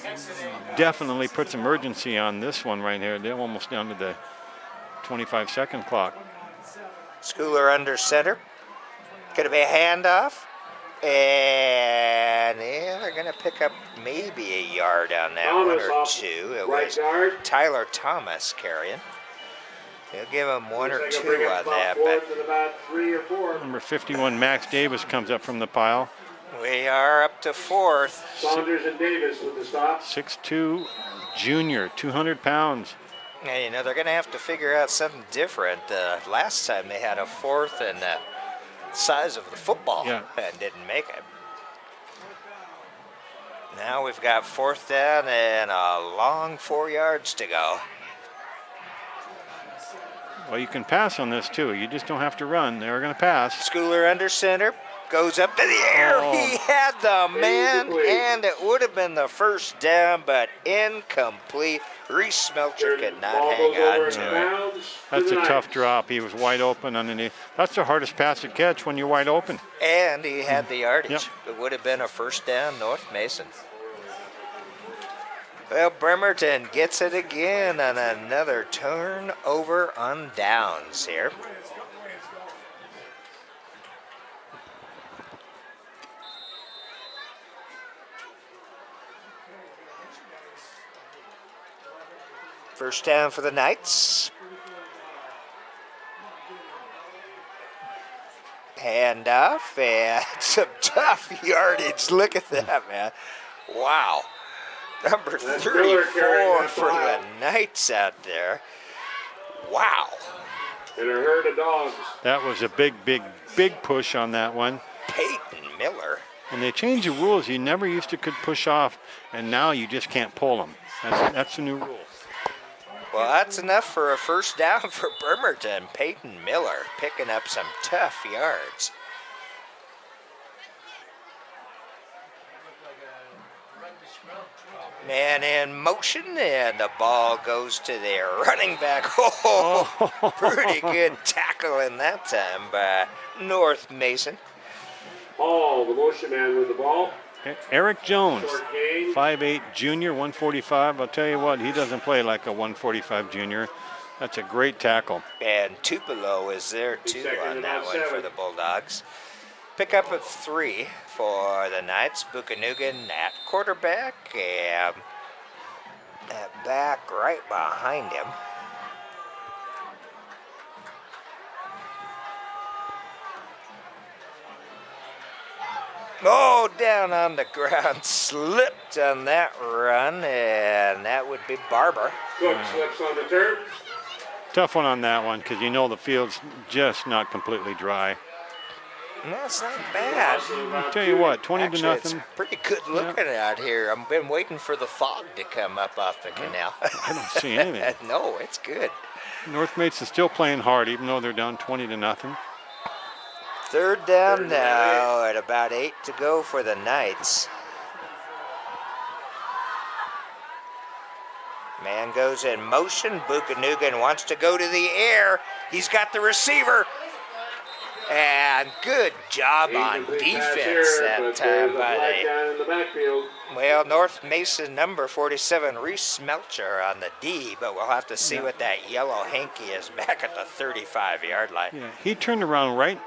definitely put some urgency on this one right here. They're almost down to the 25-second clock. Schooler under center. Going to be a handoff. And yeah, they're going to pick up maybe a yard on that one or 2. It was Tyler Thomas carrying. They'll give him 1 or 2 on that. But number 51, Max Davis, comes up from the pile. We are up to 4th. Saunders and Davis with the stop. 6'2", junior, 200 pounds. And, you know, they're going to have to figure out something different. Last time they had a 4th and the size of the football and didn't make it. Now we've got 4th down and a long 4 yards to go. Well, you can pass on this, too. You just don't have to run. They're going to pass. Schooler under center. Goes up to the air. He had the man, and it would have been the first down, but incomplete. Reese Smelcher could not hang on to it. That's a tough drop. He was wide open underneath. That's the hardest pass to catch when you're wide open. And he had the yardage. Yep. It would have been a first down, North Mason. Well, Bremerton gets it again on another turnover on downs here. First down for the Knights. Handoff and some tough yardage. Look at that, man. Wow. Number 34 for the Knights out there. Wow. And a herd of dogs. That was a big push on that one. Peyton Miller. And they changed the rules. You never used to could push off, and now you just can't pull them. That's the new rule. Well, that's enough for a first down for Bremerton. Peyton Miller picking up some tough yards. Man in motion, and the ball goes to their running back. Oh, pretty good tackling that time by North Mason. Hall, the motion man with the ball. Eric Jones, Short gain. 5'8", junior, 145. I'll tell you what, he doesn't play like a 145 junior. That's a great tackle. And Tupelo is there too on that one for the Bulldogs. Pick up of 3 for the Knights. Buchanugan at quarterback, and that back right behind him. Oh, down on the ground, slipped on that run, and that would be Barber. Cook slips on the turf. Tough one on that one because you know the field's just not completely dry. That's not bad. I'll tell you what, 20 Actually, to nothing. it's pretty good looking out here. I've been waiting for the fog to come up off the canal. I don't see anything. No, it's good. North Mason is still playing hard even though they're down 20 to nothing. Third down now at about 8 to go for the Knights. Man goes in motion. Buchanugan wants to go to the air. He's got the receiver. And good job on defense that time by well, North Mason number 47, Reese Melcher on the D, but we'll have to see what that yellow hanky is back at the 35-yard line. Yeah, he turned around right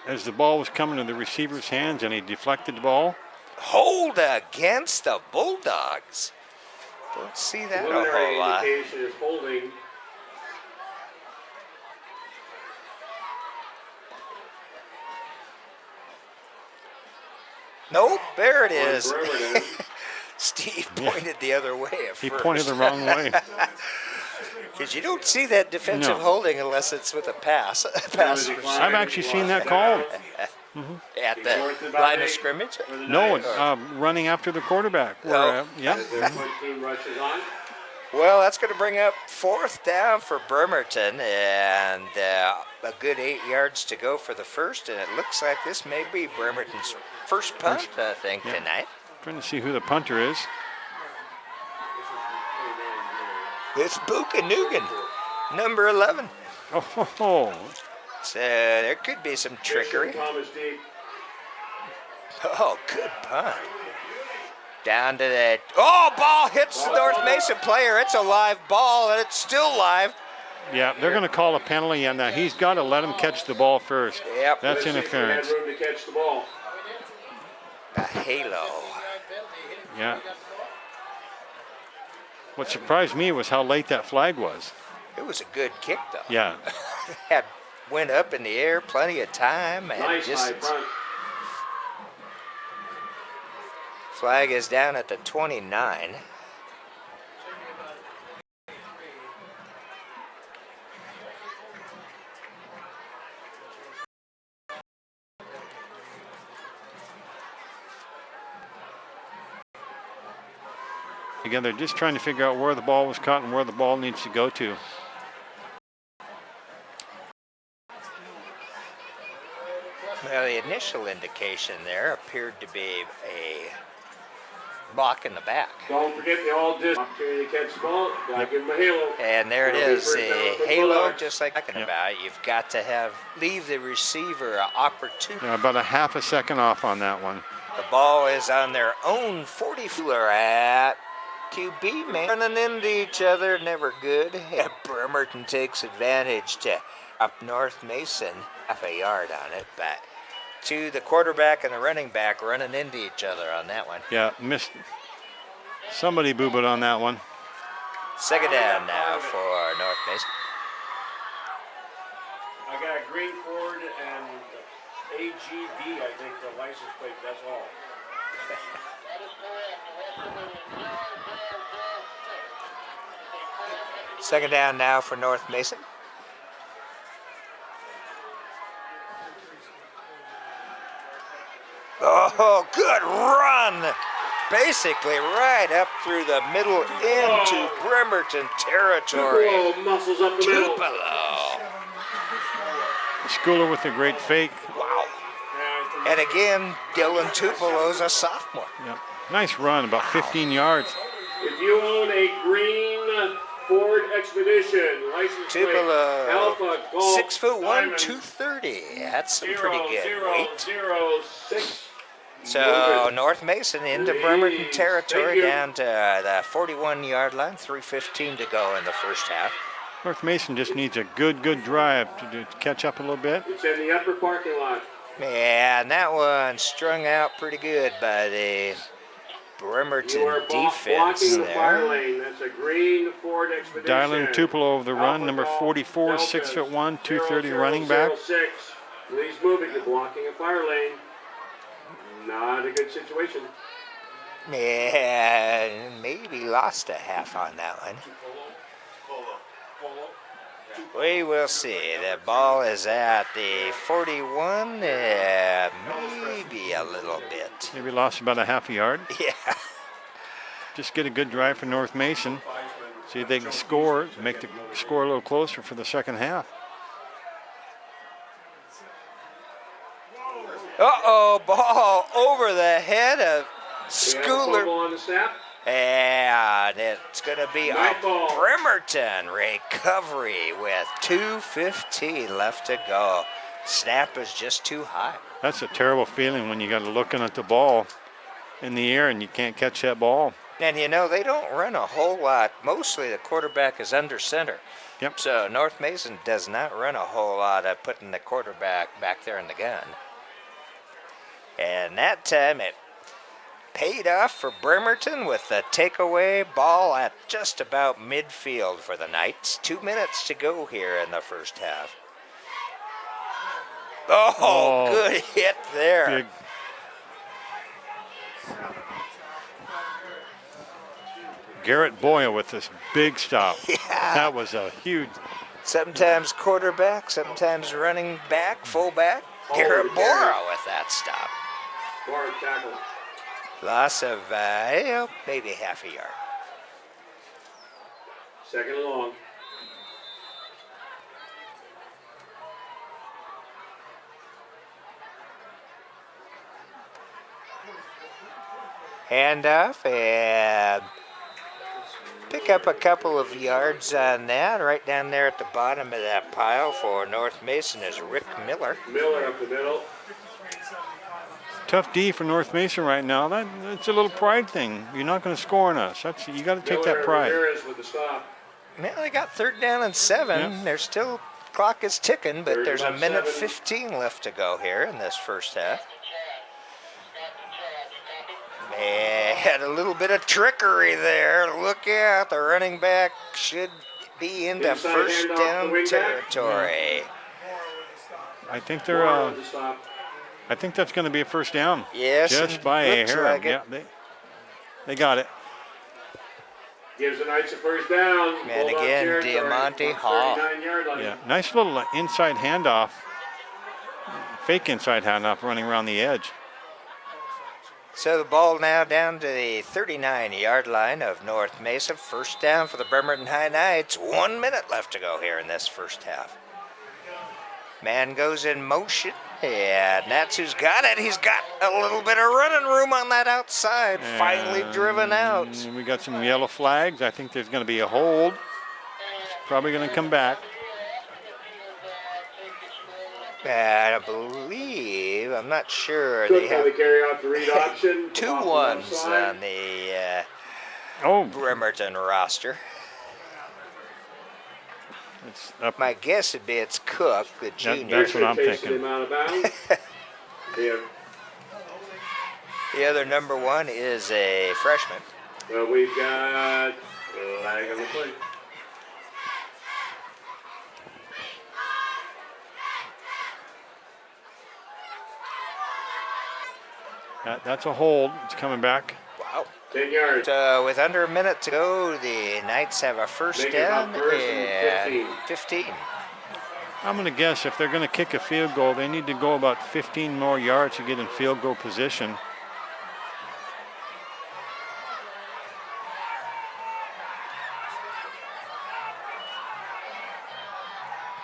as the ball was coming to the receiver's hands and he deflected the ball. Hold against the Bulldogs. Don't see that a whole lot. Is holding. Nope, there it is. Steve pointed the other way at He first. pointed the wrong way. Because you don't see that defensive No. holding unless it's with a pass. I've actually seen that called. At the line of scrimmage? No, running after the quarterback. Where, yeah. Team rushes on. Well, that's going to bring up 4th down for Bremerton, and a good 8 yards to go for the first, and it looks like this may be Bremerton's first punt, I think, tonight. Trying to see who the punter is. It's Buchanugan, number 11. Oh, So there could be some trickery. Thomas deep. Oh, good punt. Down to that. Oh, ball hits the North Mason player. It's a live ball, and it's still live. yeah, they're going to call a penalty on that. He's got to let him catch the ball first. Yep. That's interference. Had room to catch the ball. A halo. Yeah. What surprised me was how late that flag was. It was a good kick, though. Yeah. Went up in the air, plenty of time, and Nice just high front. flag is down at the 29. Again, they're just trying to figure out where the ball was caught and where the ball needs to go to. Well, the initial indication there appeared to be a block in the back. Don't forget the all disc opportunity to catch the ball. Gotta give him a halo. And there it It'll be is, first down a for the halo, Bulldogs. just like talking about. You've got to leave the receiver an opportunity. Yeah, about a half a second off on that one. The ball is on their own 40-footer at QB, man. Running into each other, never good. And Bremerton takes advantage to up North Mason, half a yard on it, but to the quarterback and the running back running into each other on that one. Yeah, missed. Somebody boob it on that one. Second down now for North Mason. I got a green Ford and AGD, I think, the license plate, that's all. Second down now for North Mason. Oh, good run basically right up through the middle into Bremerton territory. Tupelo muscles up the middle. Tupelo. Schooler with a great fake. Wow. And again, Dylan Tupelo's a sophomore. Yep. Nice run, about 15 yards. If you own a green Ford Expedition, license plate Tupelo, Alpha Golf 6'1", Diamond, 230. That's some pretty good weight. 0006. So North Mason into Bremerton Please. territory, Thank you. down to the 41-yard line, 3:15 to go in the first half. North Mason just needs a good drive to catch up a little bit. It's in the upper parking lot. Yeah, and that one strung out pretty good by the You Bremerton are defense blocking the fire there. lane. That's a green Ford Expedition. Dylan Tupelo over the run, Alpha number Golf 44, Delta 6'1", 230 running back. 0006. Please move it. You're blocking a fire lane. Not a good situation. Yeah, maybe lost a half on that one. We will see. The ball is at the 41, maybe a little bit. Maybe lost about a half a yard. Yeah. Just get a good drive for North Mason. See if they can score, make the score a little closer for the second half. Uh-oh, ball over the head of We have a fumble Schooler. on the snap. And it's going to be a Night ball. Bremerton recovery with 2:15 left to go. Snap is just too high. That's a terrible feeling when you got to looking at the ball in the air and you can't catch that ball. And you know, they don't run a whole lot. Mostly the quarterback is under center. Yep. So North Mason does not run a whole lot of putting the quarterback back there in the gun. And that time it paid off for Bremerton with the takeaway ball at just about midfield for the Knights. 2 minutes to go here in the first half. Oh, good hit there. Big. Garrett Boyle with this big stop. Yeah. That was a huge. Sometimes quarterback, sometimes running back, fullback. Garrett Bora with that stop. Hard tackle. Loss of maybe half a yard. Second and long. Handoff and pick up a couple of yards on that. Right down there at the bottom of that pile for North Mason is Rick Miller. Miller up the middle. Tough D for North Mason right now. That's a little pride thing. You're not going to score on us. You got to take Miller that pride. Ramirez with the stop. Well, they got 3rd down and 7. Yep. There's still clock is ticking, but Third there's a and minute 7. 15 left to go here in this first half. And a little bit of trickery there. Look out, the running back should be into Inside first handoff to down wing back. territory. I think they're. Moore with the stop. I think that's going to be a first down. Yes, Just and by a looks hair. like it. Yeah, they got it. Gives the Knights a first down. And Bulldog again, territory. Diamante Hall. 39-yard line. Yeah, nice little inside handoff. Fake inside handoff running around the edge. So the ball now down to the 39-yard line of North Mesa. First down for the Bremerton High Knights. 1 minute left to go here in this first half. Man goes in motion, and that's who's got it. He's got a little bit of running room on that outside. Finally driven out. And we got some yellow flags. I think there's going to be a hold. Probably going to come back. I believe, I'm not sure, Cook they how have they carry out the read option. two off the left ones side. on the Oh, Bremerton roster. it's up. My guess would be it's Cook, the junior. That's what I'm Chasing thinking. him out of bounds. Yeah. The other number 1 is a freshman. Well, we've got a lag on the play. That's a hold. It's coming back. Wow. 10 yards. With under a minute to go, the Knights have a first Make it about down first and and 15. I'm going to guess if they're going to kick a field goal, they need to go about 15 more yards to get in field goal position.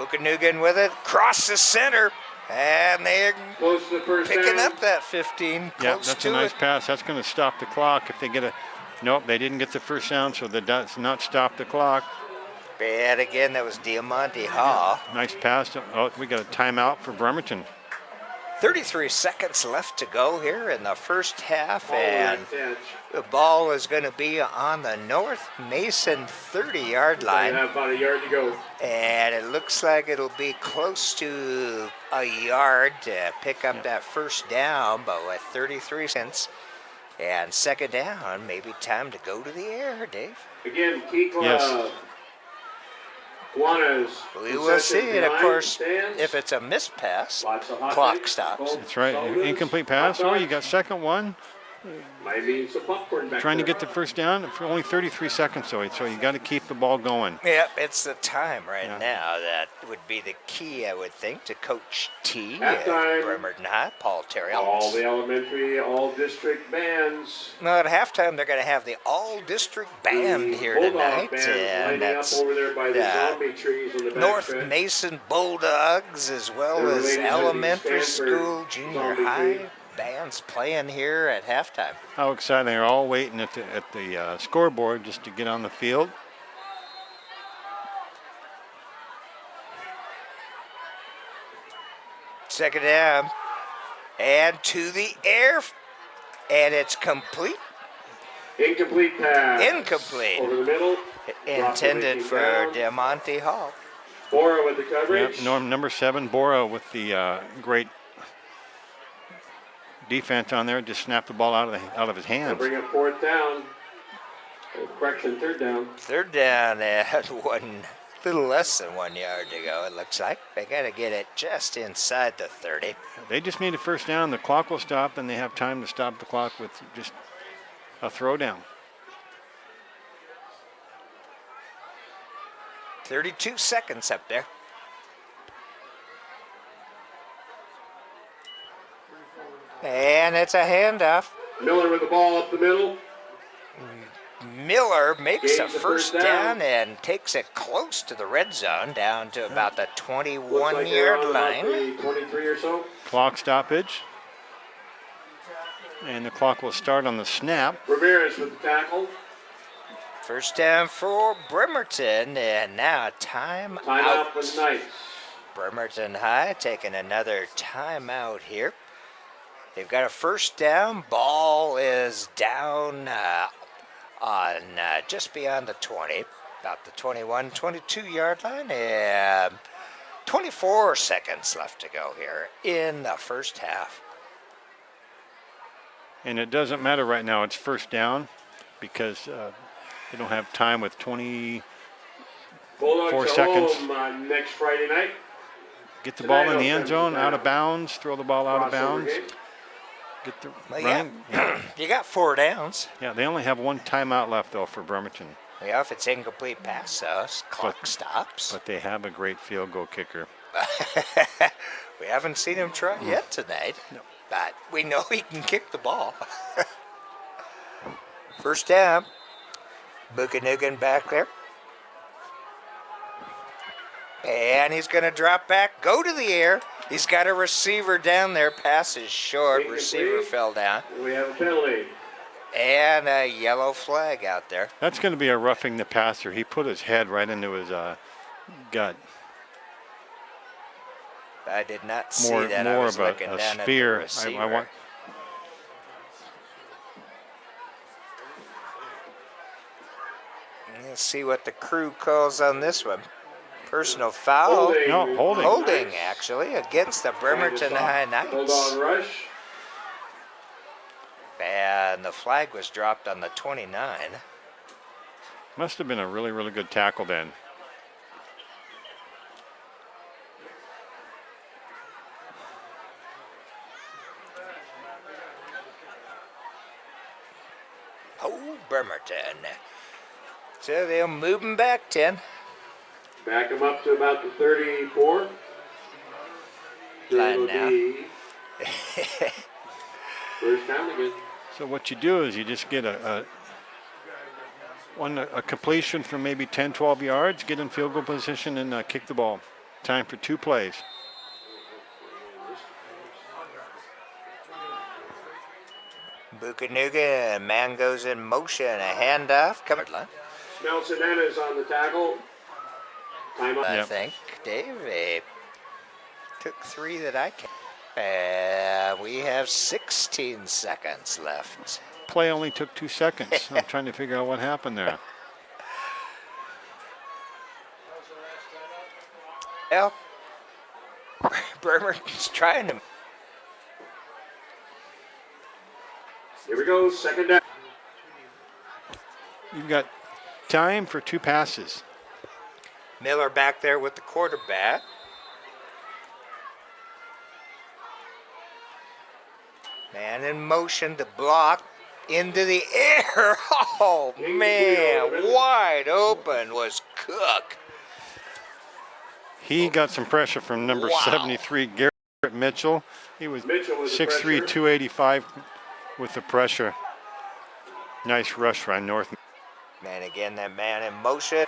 Buchanugan with it, cross the center, and they're Close to the first picking down. up that 15. Yeah, Close that's to a nice it. pass. That's going to stop the clock if they get a. Nope, they didn't get the first down, so that does not stop the clock. And again, that was Diamante Hall. Nice pass. Oh, we got a timeout for Bremerton. 33 seconds left to go here in the first half, and All right, the ball is going to be on the North Mason 30-yard They line. have about a yard to go. And it looks like it'll be close to a yard to pick up that first down, but with 33 seconds and second down, maybe time to go to the air, Dave. Again, Key Club. Yes. Kiwanis. We will see, and of behind course, stands. if it's a mispass, Lots of hot clock takes. stops. That's right. Sodas, Incomplete hot pass. Oh, you dogs. got second one. Might be some popcorn back Trying to there. get the first down for only 33 seconds, so you got to keep the ball going. Yep, it's the time right Yeah. now that would be the key, I would think, to Coach T Halftime. at Bremerton High, Paul Terrell. All the elementary, all district bands. Well, at halftime, they're going to have the all-district band The here Bulldog tonight, band and lining up that's over there by the the zombie trees on the back North stretch. Mason Bulldogs, as well They're as related to the elementary Stanford school, junior Zombie high Tree. bands playing here at halftime. How exciting! They're all waiting at the scoreboard just to get on the field. Second down, and to the air, and it's complete. Incomplete pass. Incomplete. Over the middle. Intended Dropped for down. Diamante Hall. Bora with the coverage. Yep, number 7, Bora, with the great defense on there, just snapped the ball out of his They'll hands. bring up fourth down. Correction, third down. Third down at little less than 1 yard to go, it looks like. They got to get it just inside the 30. They just need a first down. The clock will stop, and they have time to stop the clock with just a throw down. 32 seconds up there. And it's a handoff. Miller with the ball up the middle. Miller makes a Gains the first first down down. and takes it close to the red zone, down to about the Looks like they're on 21-yard about line. the 23 or so. Clock stoppage. And the clock will start on the snap. Ramirez with the tackle. First down for Bremerton, and now time Timeout out. with Knights. Bremerton High taking another timeout here. They've got a first down. Ball is down on just beyond the 20, about the 21, 22-yard line, and 24 seconds left to go here in the first half. And it doesn't matter right now. It's first down because they don't have time with 20. Bulldogs 4 at seconds. home next Friday night. Get the ball in the Tonight, end zone, out of offensive bounds, throw the ball out of crossover bounds. game. Get the Well, running. Yeah. You got 4 downs. Yeah, they only have one timeout left, though, for Bremerton. Yeah, if it's incomplete pass, clock stops. But they have a great field goal kicker. We haven't seen him try yet tonight, but we know he can kick the ball. First down, Buchanugan back there. And he's going to drop back, go to the air. He's got a receiver down there. Pass is short. Incomplete. Receiver fell down. We have a penalty. And a yellow flag out there. That's going to be a roughing the passer. He put his head right into his gut. I did not see More that. I was of looking a down spear. at the receiver. I want. Let's see what the crew calls on this one. Personal foul. Holding. No, holding. Holding, actually, against the Bremerton High Hold Knights. on, rush. And the flag was dropped on the 29. Must have been a really, really good tackle then. Oh, Bremerton. So they'll move him back 10. Back him up to about the 34. Line It'll now. be first down again. So what you do is you just get a completion from maybe 10, 12 yards, get in field goal position, and kick the ball. Time for 2 plays. Buchanuga, and man goes in motion. A handoff. Covered line. Nelson is on the tackle. Time up. I think, Dave, took 3 that I can. And we have 16 seconds left. Play only took 2 seconds. I'm trying to figure out what happened there. Well, Bremerton's trying to. Here we go, second down. You've got time for 2 passes. Miller back there with the quarterback. Man in motion to block into the air. Oh, man, wide open was Cook. He got some pressure from number 73, Garrett Mitchell. He was 6'3", 285 with the pressure. Nice rush by North. Man, again, that man in motion.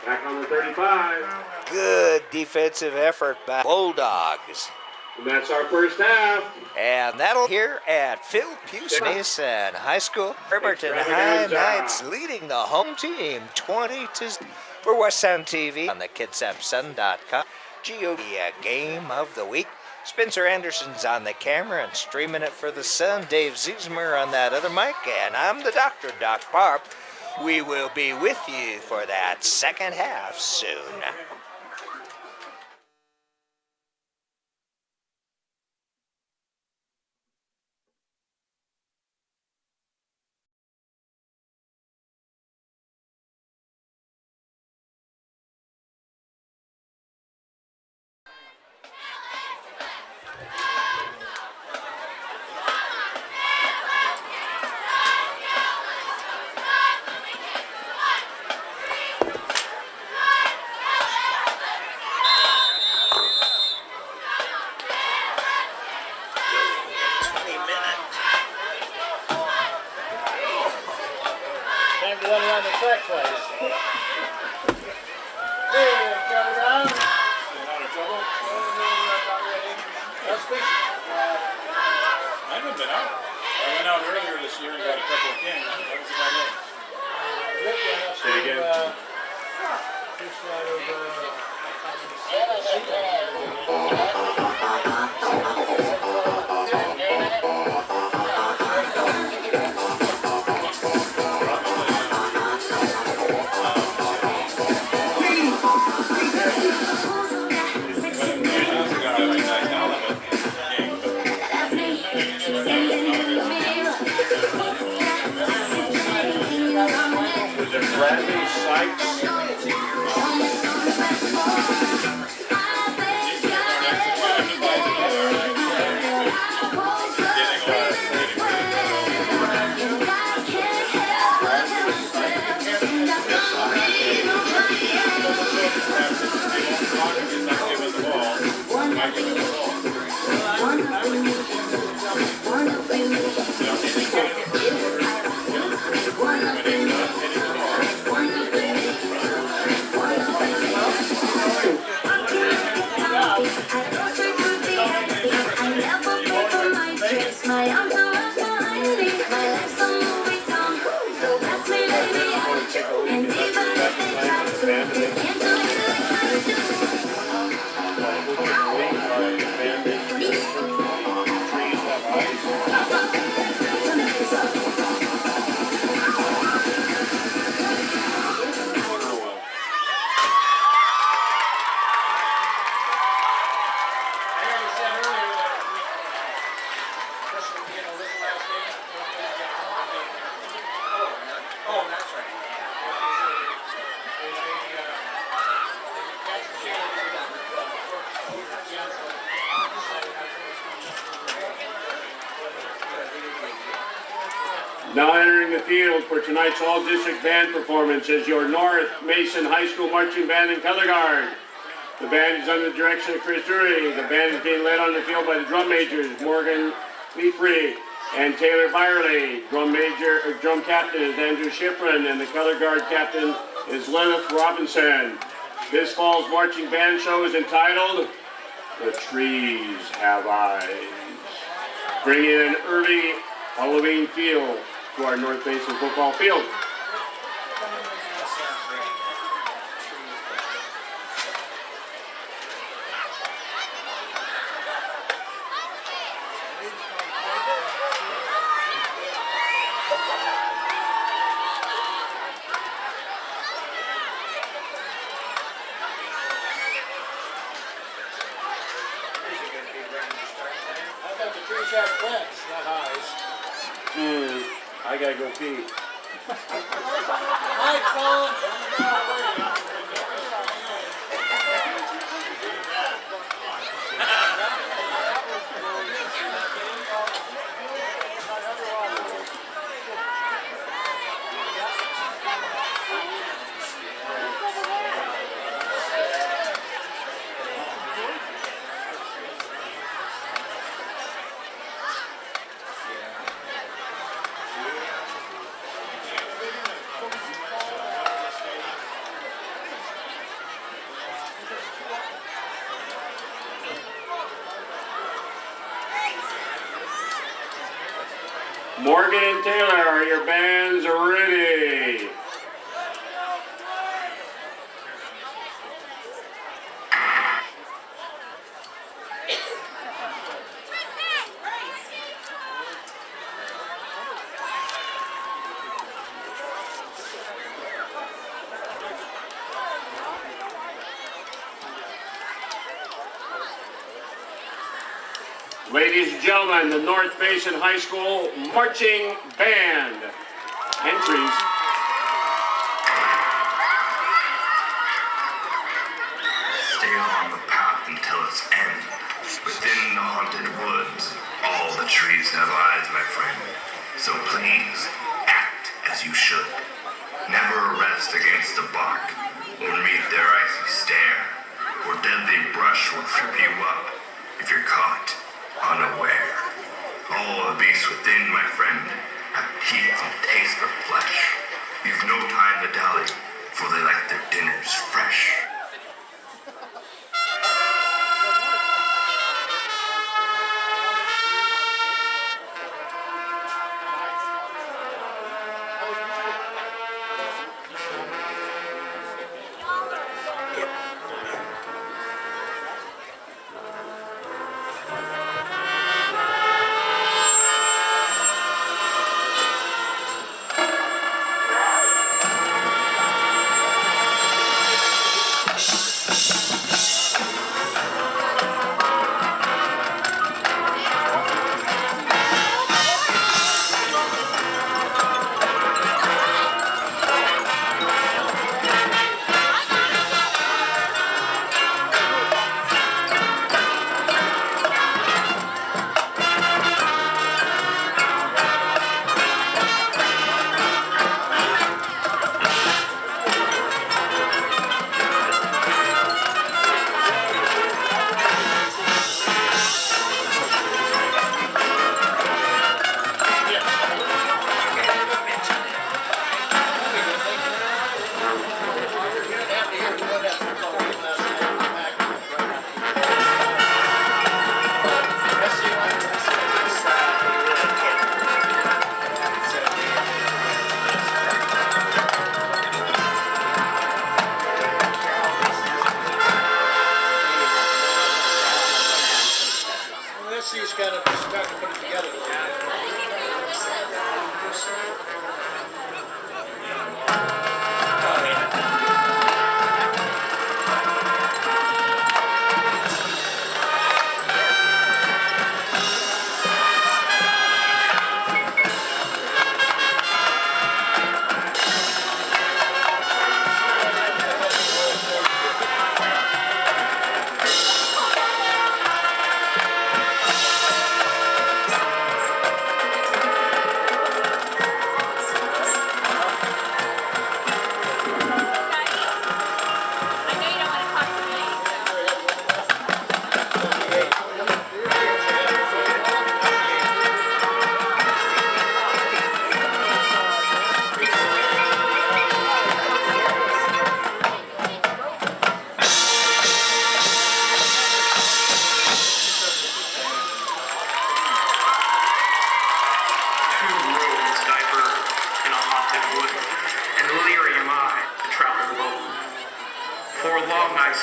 Back on the 35. Good defensive effort by Bulldogs. And that's our first half. And that'll here at Phil Puce Mason High School. Bremerton High Knights leading the home team 20 to for West Sound TV on the KitsapSun.com. GOD game of the week. Spencer Anderson's on the camera and streaming it for the Sun. Dave Ziesmer on that other mic. And I'm the Dr. Doc Barb. We will be with you for that second half soon. Now entering the field for tonight's all-district band performance is your North Mason High School Marching Band and Color Guard. The band is under the direction of Chris Drury. The band is being led on the field by the drum majors, Morgan Leafrey and Taylor Byerly. Drum captain is Andrew Schifrin, and the color guard captain is Lenneth Robinson. This fall's marching band show is entitled The Trees Have Eyes, bringing an early Halloween feel to our North Basin football field. Trees have friends, not eyes. I gotta go pee. Night, fellas. Morgan and Taylor, are your bands ready? Ladies and gentlemen, the North Basin High School Marching Band. Entries. Stay on the path until its end. Within the haunted woods, all the trees have eyes, my friend. So please, act as you should. Never rest against the bark, or meet their icy stare, for deadly brush will trip you up if you're caught unaware. All the beasts within, my friend, have teeth and taste for flesh. You've no time to dally, for they like their dinners fresh.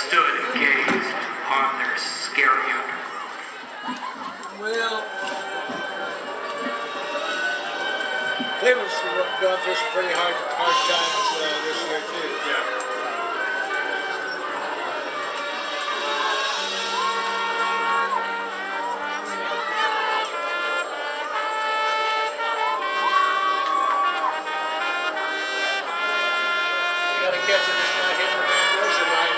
stood and gazed upon their scary undergrowth. Well, Cleveland's gone through some pretty hard times this year too. Yeah. You got to catch it just not hitting the Mendoza line.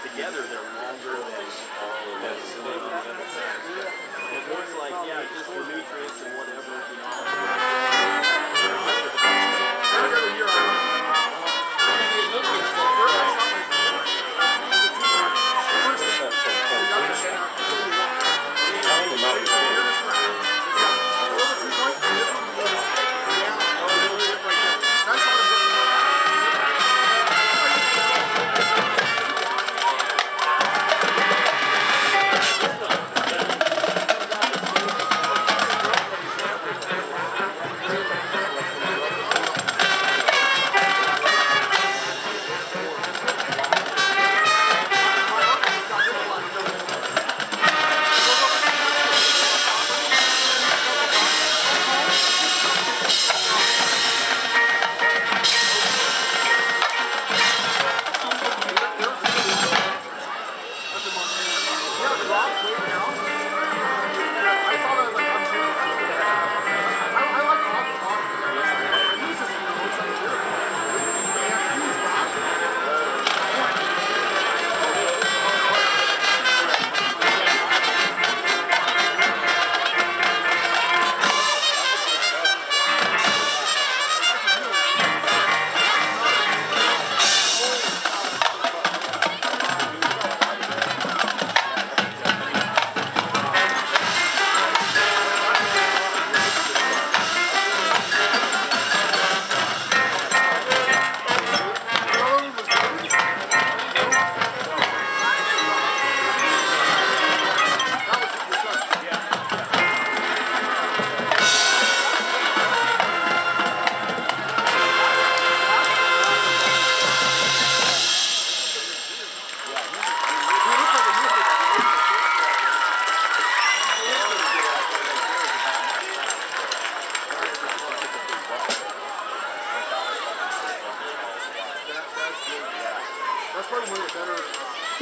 Together, they're longer than sitting on the other side. It looks like, yeah, just the nutrients and whatever, you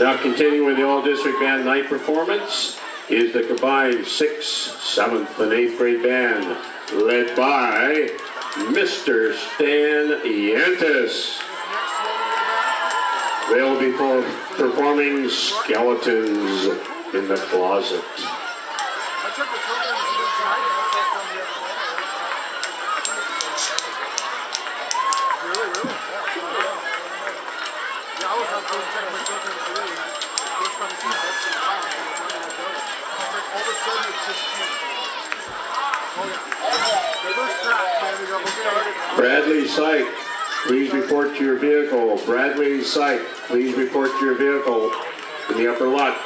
Now continuing with the all-district band night performance is the combined 6th, 7th, and 8th grade band, led by Mr. Stan Yantis. They'll be performing Skeletons in the Closet. Bradley Syke, please report to your vehicle. Bradley Syke, please report to your vehicle in the upper lot.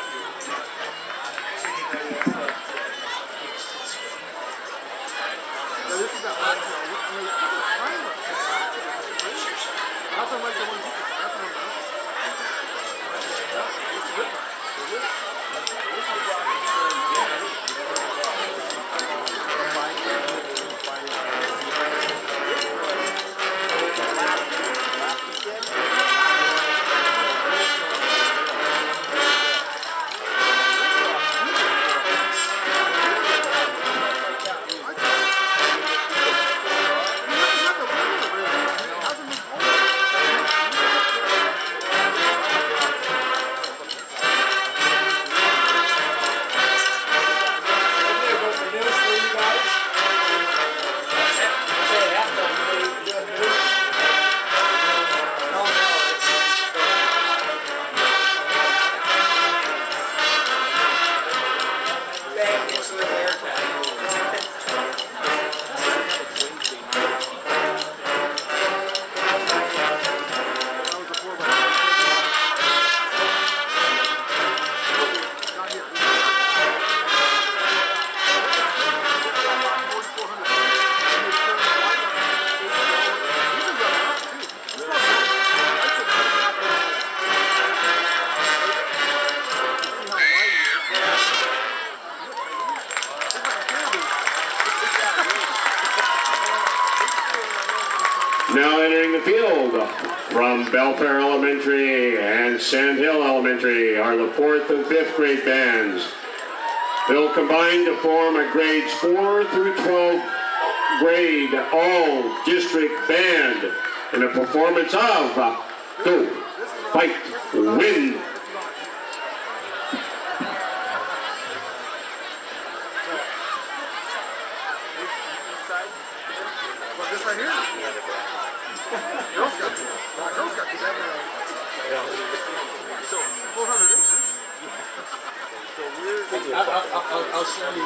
Now entering the field from Belfair Elementary and Sand Hill Elementary are the 4th and 5th grade bands. They'll combine to form a grades 4 through 12 grade all-district band in a performance of Go, Fight, Win. This right here? Girls got this. Girls got this. 400 acres. I'll show you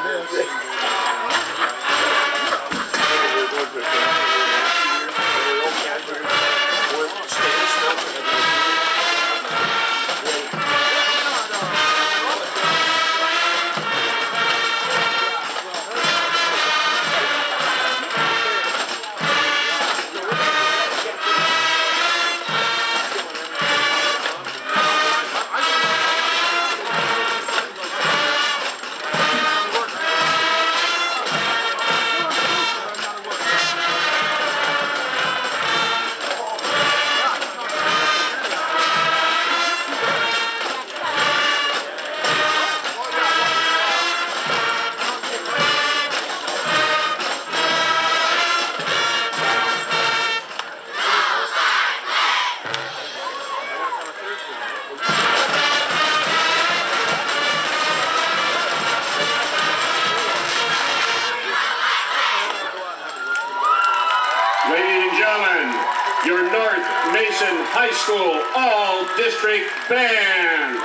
your North Mason High School All-District Band.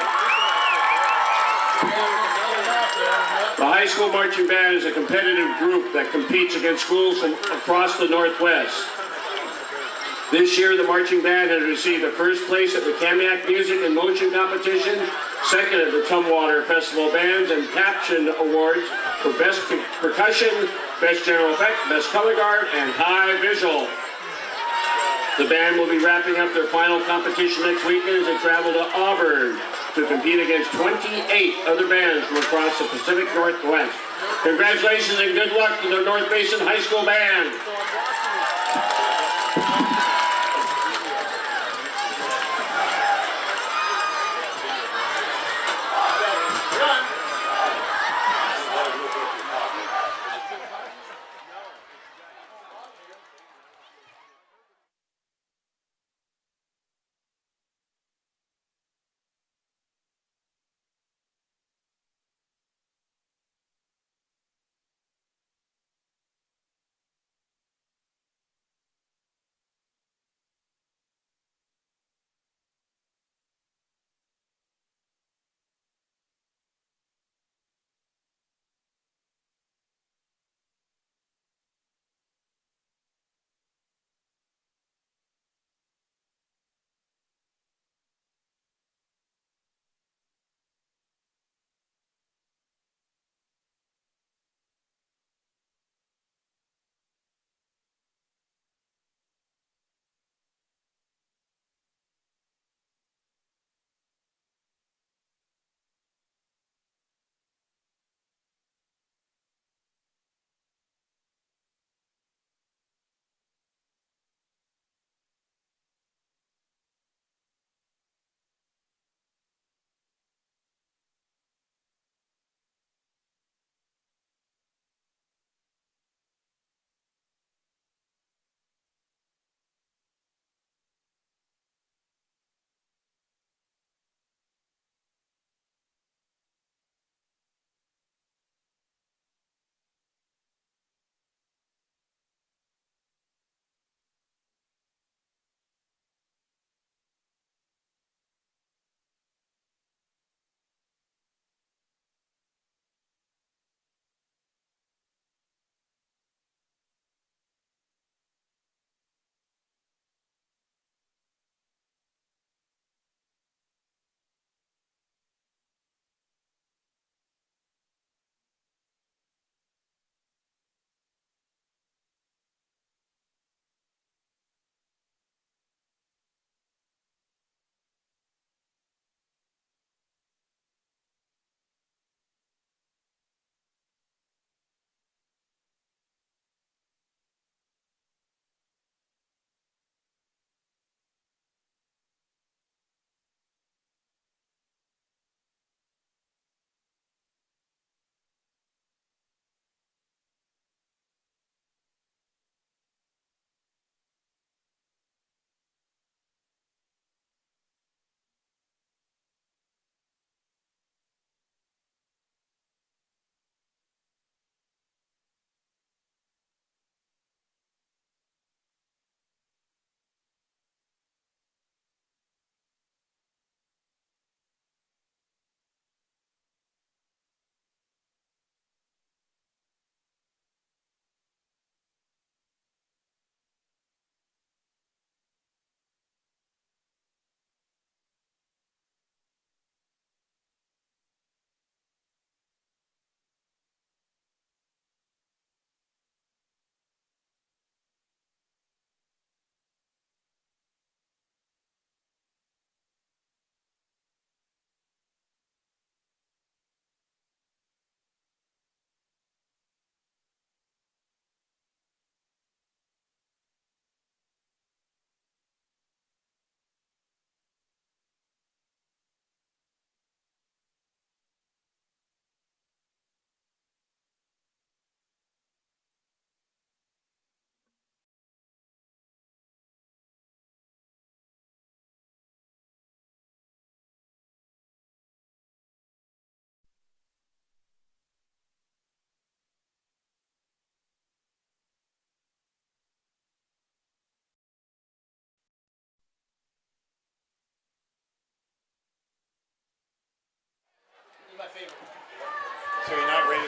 The high school marching band is a competitive group that competes against schools from across the Northwest. This year, the marching band has received the first place at the Kamiak Music and Motion Competition, second at the Tumwater Festival Bands and Caption Awards for Best Percussion, Best General Effect, Best Color Guard, and High Visual. The band will be wrapping up their final competition next weekend as they travel to Auburn to compete against 28 other bands from across the Pacific Northwest. Congratulations and good luck to the North Mason High School Band.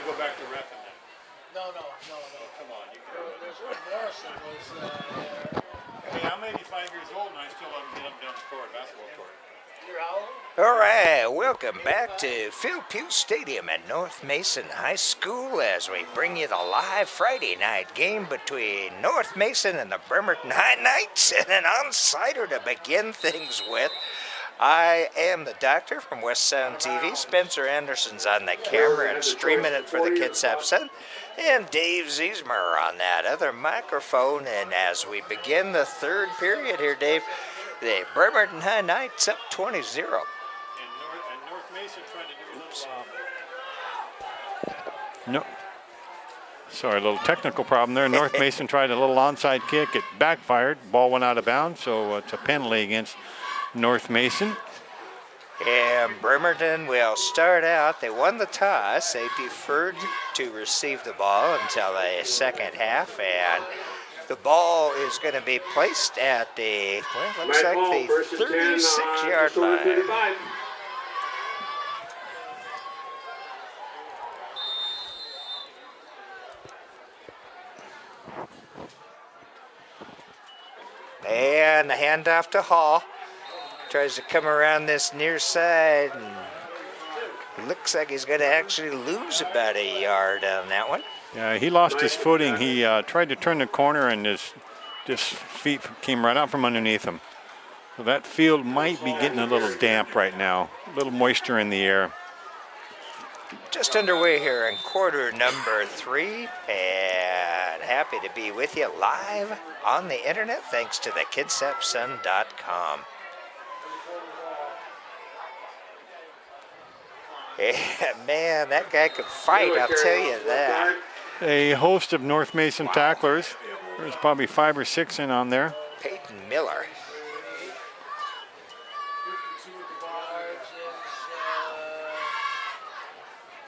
go back to reffing then? No. Come on, you There's one Morrison was there. Hey, I'm 85 years old and I still haven't been up down the court, basketball court. You're how old? All right, welcome back to Phil Pugh Stadium at North Mason High School as we bring you the live Friday night game between North Mason and the Bremerton High Knights, and an on-sider to begin things with. I am the doctor from West Sound TV. Spencer Anderson's on the camera and streaming it for the Kitsap Sun. And Dave Ziesmer on that other microphone. And as we begin the third period here, Dave, the Bremerton High Knights up 20-0. And North Mason tried to do a little... No. Sorry, a little technical problem there. North Mason tried a little onside kick. It backfired. Ball went out of bounds, so it's a penalty against North Mason. And Bremerton will start out. They won the toss. They deferred to receive the ball until the second half, and the ball is going to be placed at the, well, looks like the 36-yard line. And the handoff to Hall. Tries to come around this near side, and looks like he's going to actually lose about a yard on that one. Yeah, he lost his footing. He tried to turn the corner, and his feet came right out from underneath him. So that field might be getting a little damp right now, a little moisture in the air. Just underway here in quarter number 3, and happy to be with you live on the internet thanks to the KitsapSun.com. Yeah, man, that guy could fight, I'll tell you that. A host of North Mason tacklers. There's probably 5 or 6 in on there. Peyton Miller.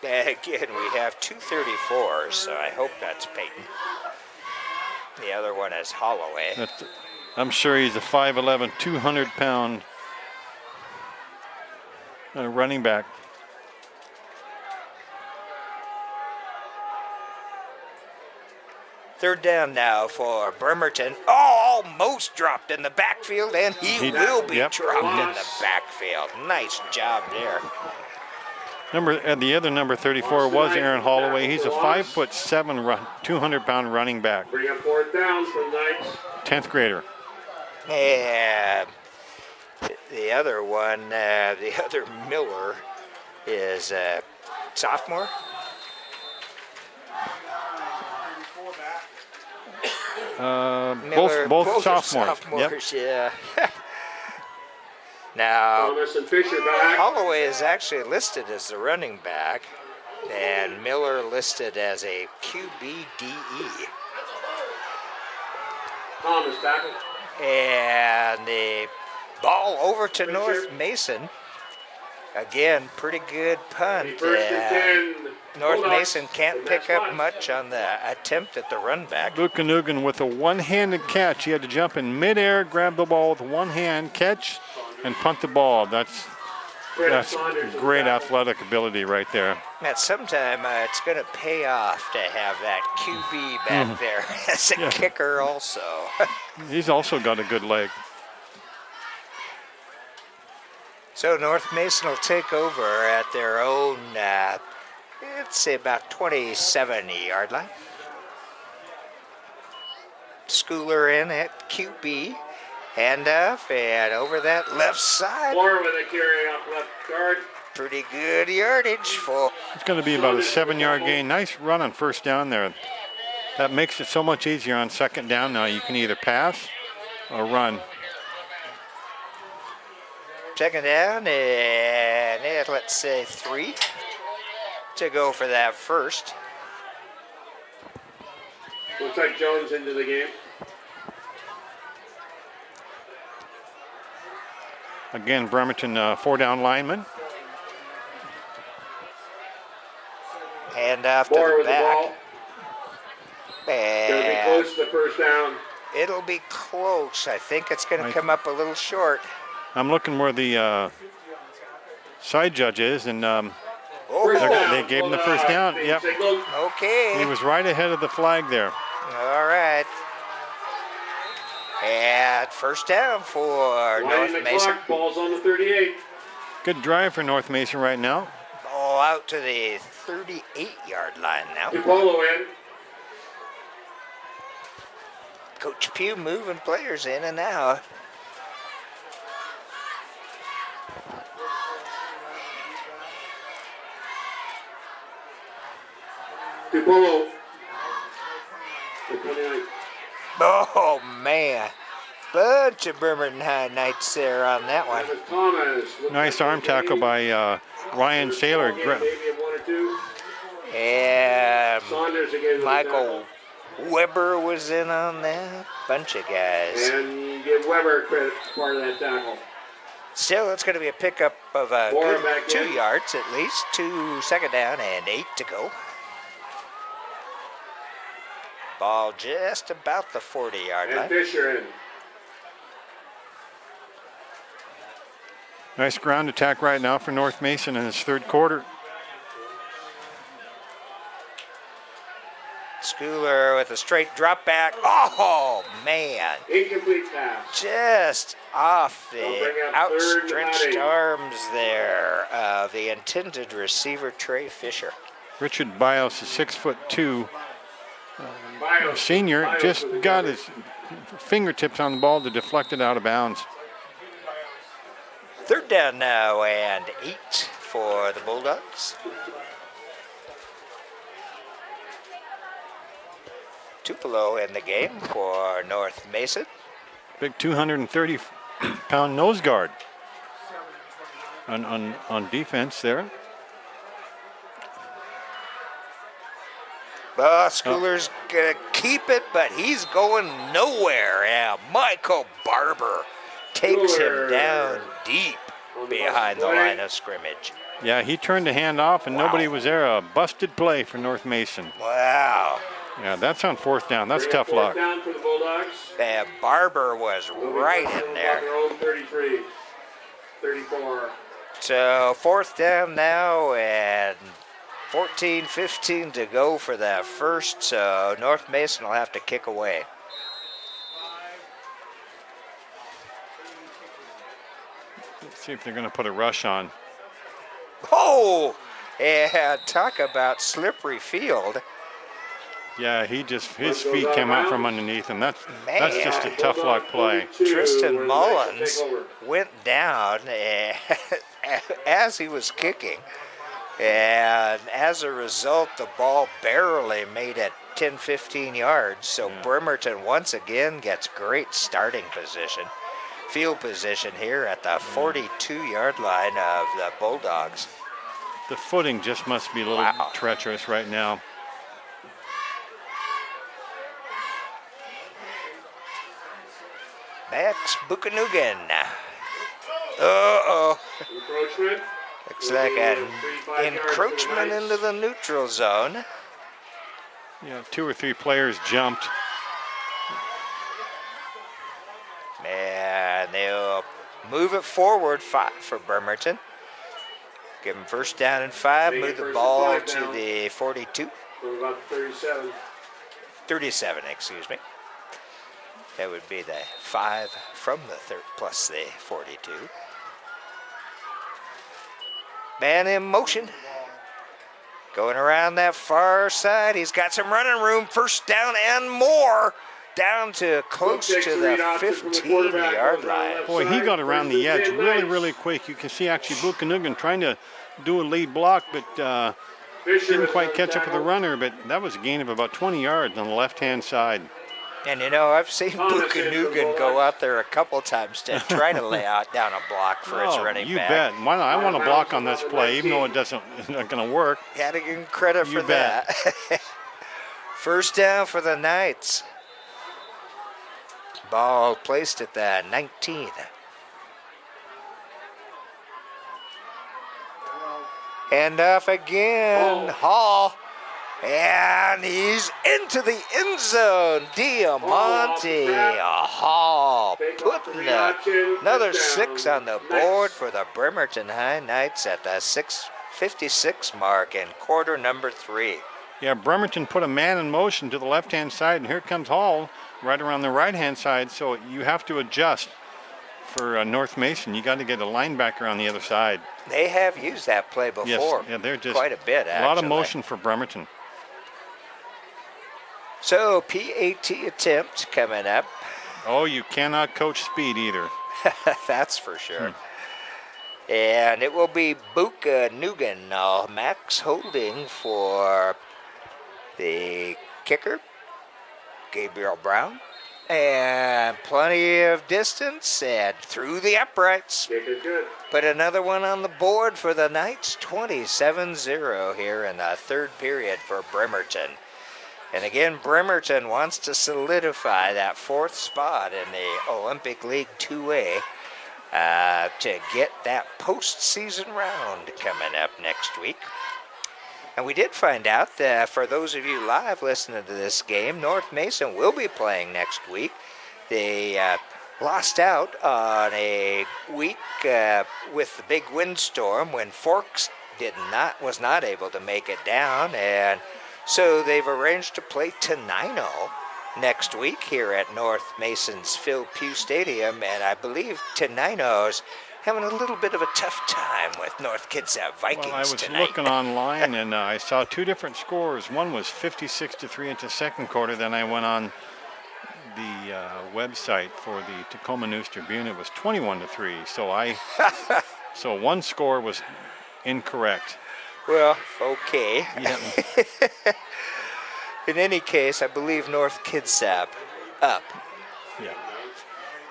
Again, we have 234, so I hope that's Peyton. The other one is Holloway. I'm sure he's a 5'11", 200-pound running back. Third down now for Bremerton. Oh, almost dropped in the backfield, and he will be dropped in the backfield. Nice job there. The other number 34 was Aaron Holloway. He's a 5'7", 200-pound running back. Bring up fourth down for the Knights. 10th grader. And the other one, the other Miller, is a sophomore. Both sophomores. Sophomores, yeah. Now, Thomas and Fisher back. Holloway is actually listed as the running back, and Miller listed as a QBDE. Thomas tackle. And the ball over to North Mason. Again, pretty good punt. First and 10. North Mason can't pick up much on the attempt at the run back. Luke Canugan with a one-handed catch. He had to jump in midair, grab the ball with one hand, catch, and punt the ball. That's great athletic ability right there. At some time, it's going to pay off to have that QB back there as a kicker also. He's also got a good leg. So North Mason will take over at their own, let's say about 27-yard line. Schooler in at QB. Handoff, and over that left side. Moore with a carry off left guard. Pretty good yardage for. It's going to be about a 7-yard gain. Nice run on first down there. That makes it so much easier on second down now. You can either pass or run. Second down, and let's say 3 to go for that first. Looks like Jones into the game. Again, Bremerton 4-down lineman. Hand off to Moore the with back. the ball. Gonna be close to the first down. It'll be close. I think it's going to come up a little short. I'm looking where the side judge is, and First Oh, down, They gave him the Bulldogs first down, being yep. signaled. okay. He was right ahead of the flag there. All right. And first down for Winding North the Mason. clock, ball's on the 38. Good drive for North Mason right now. Ball out to the 38-yard line now. DePolo in. Coach Pugh moving players in and out. DePolo. The 29. Oh, man. Bunch of Bremerton High Knights there on that one. Travis Thomas. Looks Nice like arm tackle by Ryan Saylor. Maybe of 1 or 2. And Saunders again. with the Michael Weber was in on that. Bunch of guys. tackle. And give Weber credit for part of that tackle. Still, it's going to be a pickup of a Warren good back 2 in. yards at least. 2 second down and 8 to go. Ball just about the 40-yard And line. Fisher in. Nice ground attack right now for North Mason in his third quarter. Schooler with a straight drop back. Oh, man. Incomplete pass. Just off They'll the bring up third and outstretched 8. arms there of the intended receiver, Trey Fisher. Richard Bios is 6'2", Bios. senior, Bios just with the got cover. his fingertips on the ball to deflect it out of bounds. Third down now and 8 for the Bulldogs. Tupelo in the game for North Mason. Big 230-pound nose guard on defense there. Schooler's gonna keep it, but he's going nowhere. Yeah, Michael Barber takes him Schooler down deep on the behind the busted play. line of scrimmage. Yeah, he turned the hand off and nobody was there. A busted play for North Mason. Wow. Yeah, that's on fourth down. That's Bring up tough luck. fourth down for the Bulldogs. And Barber was They'll be right touching in about there. their own 33, 34. So fourth down now and 14-15 to go for that first. So North Mason will have to kick away. Let's see if they're going to put a rush on. Oh, and talk about slippery field. Yeah, his Goes feet out came of out from bounds. underneath him. That's Man. just a tough luck play. 42, Tristan where the Knights Mullins take over. went down as he was kicking. And as a result, the ball barely made it 10-15 yards. So Bremerton once again gets great starting position, field position here at the 42-yard line of the Bulldogs. The footing just must be a little Wow. treacherous right now. Max Buchanugan. Uh-oh. Encroachment. Looks like an 35 yards to the encroachment Knights. into the neutral zone. Yeah, 2 or 3 players jumped. And they'll move it forward 5 for Bremerton. Give them first down and 5. Make it Move the first and ball 5 to now. the 42. So about 37. 37, excuse me. That would be the 5 from the plus the 42. Man in motion. Going around that far side. He's got some running room. First down and more. Down to close Takes to the the read option from the quarterback, 15-yard goes down line. left Boy, he side, got around brings the it edge 10 really, Knights. really quick. You can see actually Buchanugan trying to do a lead block, but Fisher didn't with quite the catch up with the tackle. runner. But that was a gain of about 20 yards on the left-hand side. And you know, I've seen Thomas in for the Buchanugan go Bulldogs. out there a couple times to try to lay out down a block for his Oh, running you back. bet. Why not? I want to block on this play, even though it's not going to work. Got to give him credit You for bet. that. First down for the Knights. Ball placed at the 19. And off again, Hall. And he's into the end zone. Diamante Hall putting another 6 on the board for the Bremerton High Knights at the 56 mark in quarter number 3. Yeah, Bremerton put a man in motion to the left-hand side, and here comes Hall right around the right-hand side, so you have to adjust for North Mason. You got to get a linebacker on the other side. They have used that play before. Yes, yeah, they're just quite a bit, actually. A lot of motion for Bremerton. So, PAT attempt coming up. Oh, you cannot coach speed either. That's for sure. And it will be Buka Nugan, Max holding for the kicker, Gabriel Brown. And plenty of distance and through the uprights. Kick is good. Put another one on the board for the Knights, 27-0 here in the third period for Bremerton. And again, Bremerton wants to solidify that 4th spot in the Olympic League 2A to get that postseason round coming up next week. And we did find out that for those of you live listening to this game, North Mason will be playing next week. They lost out on a week with the big windstorm when Forks was not able to make it down, and so they've arranged to play Tenino next week here at North Mason's Phil Pugh Stadium, and I believe Tenino's having a little bit of a tough time with North Kitsap Vikings Well, I was tonight. looking online, and I saw 2 different scores. One was 56-3 into second quarter. Then I went on the website for the Tacoma News Tribune. It was 21-3. So one score was incorrect. Well, okay. Yeah. In any case, I believe North Kitsap up. Yeah.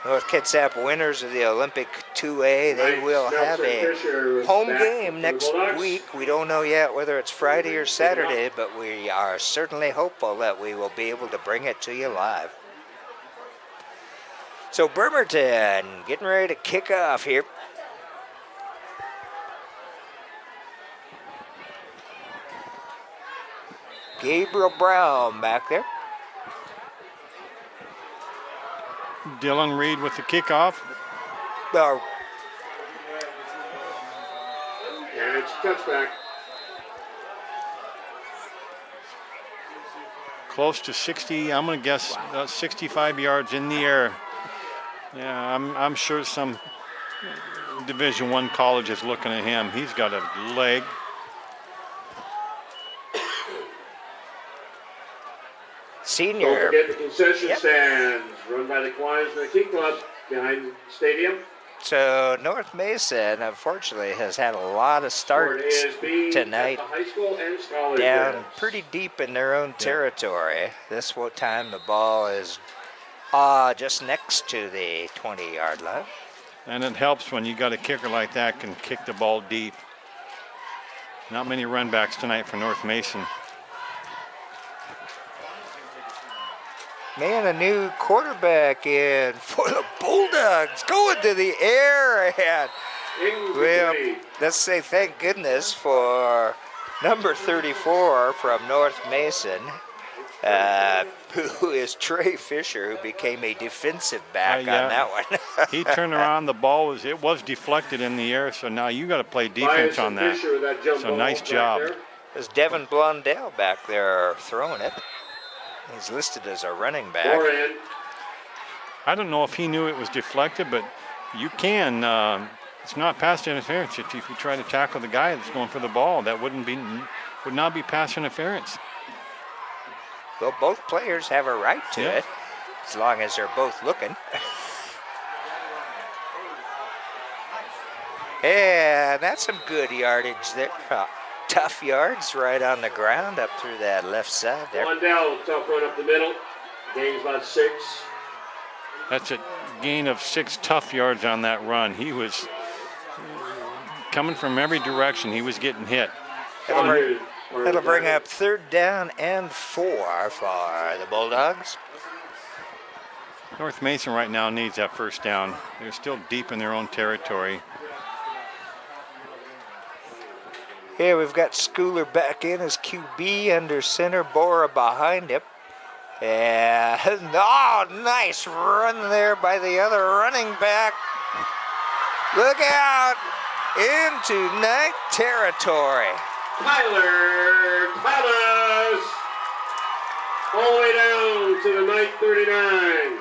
North Kitsap winners of the Olympic 2A. They will have a home game next week. We don't know yet whether it's Friday or Saturday, but we are certainly hopeful that we will be able to bring it to you live. So Bremerton getting ready to kick off here. Gabriel Brown back there. Dylan Reed with the kickoff. Well, And it's touchback. Close to 60, I'm going to guess 65 yards in the air. Yeah, I'm sure some Division I college is looking at him. He's got a leg. senior. Don't forget the concession stands run by the Kiwanis and the Key Club behind the stadium. So North Mason, unfortunately, has had a lot of Sport starts is being tonight at the high school and college down ends. pretty deep in their own territory. This time the ball is just next to the 20-yard line. And it helps when you got a kicker like that can kick the ball deep. Not many run backs tonight for North Mason. Man, a new quarterback in for the Bulldogs, going to the air. And, well, let's say thank goodness for number 34 from North Mason, who is Trey Fisher, who became a defensive back on that one. He turned around, the ball was deflected in the air, so now you got to play defense on that. So nice job. There's Devin Blondell back there throwing it. He's listed as a running back. I don't know if he knew it was deflected, but you can. It's not pass interference if you try to tackle the guy that's going for the ball. That would not be pass interference. Well, both players have a right to it, as long as they're both looking. And that's some good yardage there. Tough yards right on the ground up through that left side there. Blondell, tough run up the middle. Gains about 6. That's a gain of 6 tough yards on that run. He was coming from every direction. He was getting hit. That'll bring up 3rd down and 4 for the Bulldogs. North Mason right now needs that first down. They're still deep in their own territory. Here we've got Schooler back in as QB under center, Bora behind him. And, nice run there by the other running back. Look out! into night territory. Tyler Thomas, all the way down to the night 39.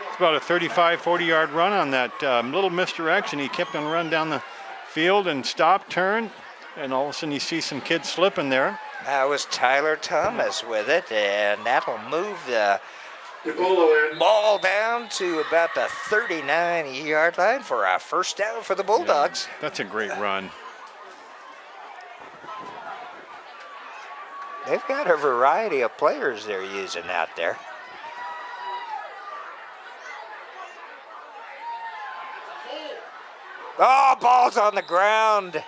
It's about a 35, 40-yard run on that little misdirection. He kept on running down the field and stopped, turned, and all of a sudden you see some kids slipping there. That was Tyler Thomas with it, and that'll move the ball down to about the 39-yard line for a first down for the Bulldogs. Yeah, that's a great run. They've got a variety of players they're using out there. Oh, ball's on the ground.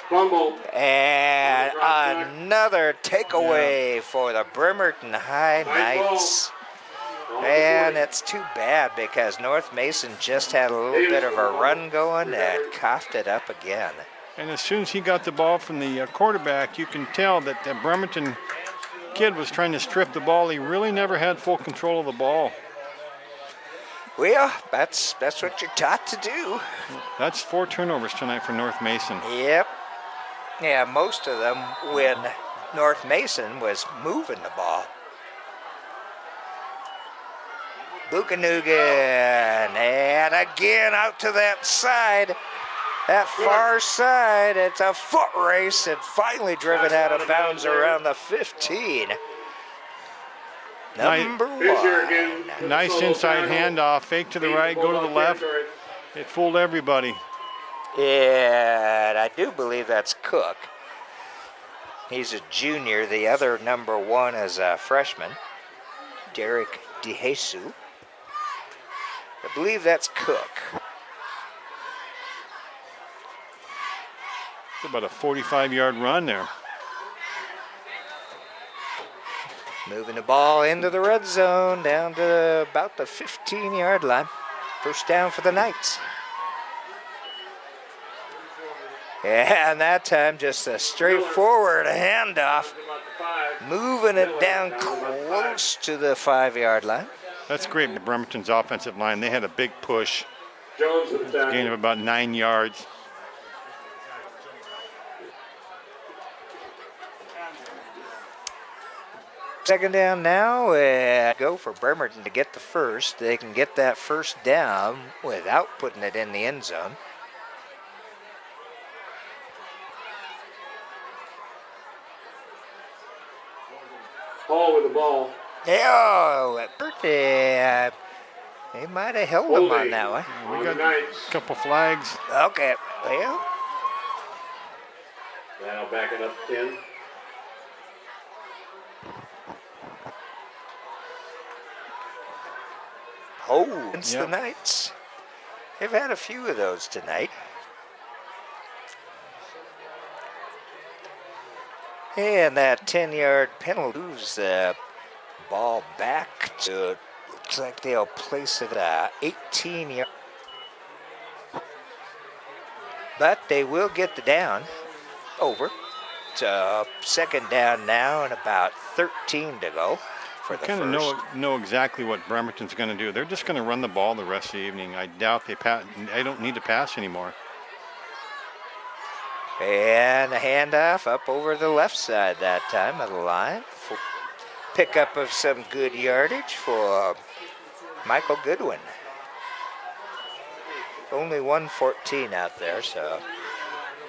Fumble. And another takeaway for the Bremerton High Knights. And it's too bad because North Mason just had a little bit of a run going and coughed it up again. And as soon as he got the ball from the quarterback, you can tell that the Bremerton kid was trying to strip the ball. He really never had full control of the ball. Well, that's what you're taught to do. That's 4 turnovers tonight for North Mason. Yep. Yeah, most of them when North Mason was moving the ball. Buchanugan, and again out to that side, that far side. It's a foot race and finally driven out of bounds around the 15. Number 1. Nice inside handoff, fake to the right, go to the left. It fooled everybody. And I do believe that's Cook. He's a junior. The other number 1 is a freshman, Derek DeJesus. I believe that's Cook. It's about a 45-yard run there. Moving the ball into the red zone down to about the 15-yard line. First down for the Knights. And that time just a straightforward handoff. Moving it down close to the 5-yard line. That's great. Bremerton's offensive line, they had a big push. Jones Gain of about 9 yards. Second down now, and go for Bremerton to get the first. They can get that first down without putting it in the end zone. Hall with the ball. Yeah, they might have held him on that one. We got a couple flags. Okay, well. Now back it up 10. Oh, it's the Knights. They've had a few of those tonight. And that 10-yard penalty moves the ball back to, looks like they'll place it at 18-yard. But they will get the down over. So second down now and about 13 to go for the Kind first. of know exactly what Bremerton's going to do. They're just going to run the ball the rest of the evening. I doubt they don't need to pass anymore. And a handoff up over the left side that time of the line. Pickup of some good yardage for Michael Goodwin. Only 114 out there, so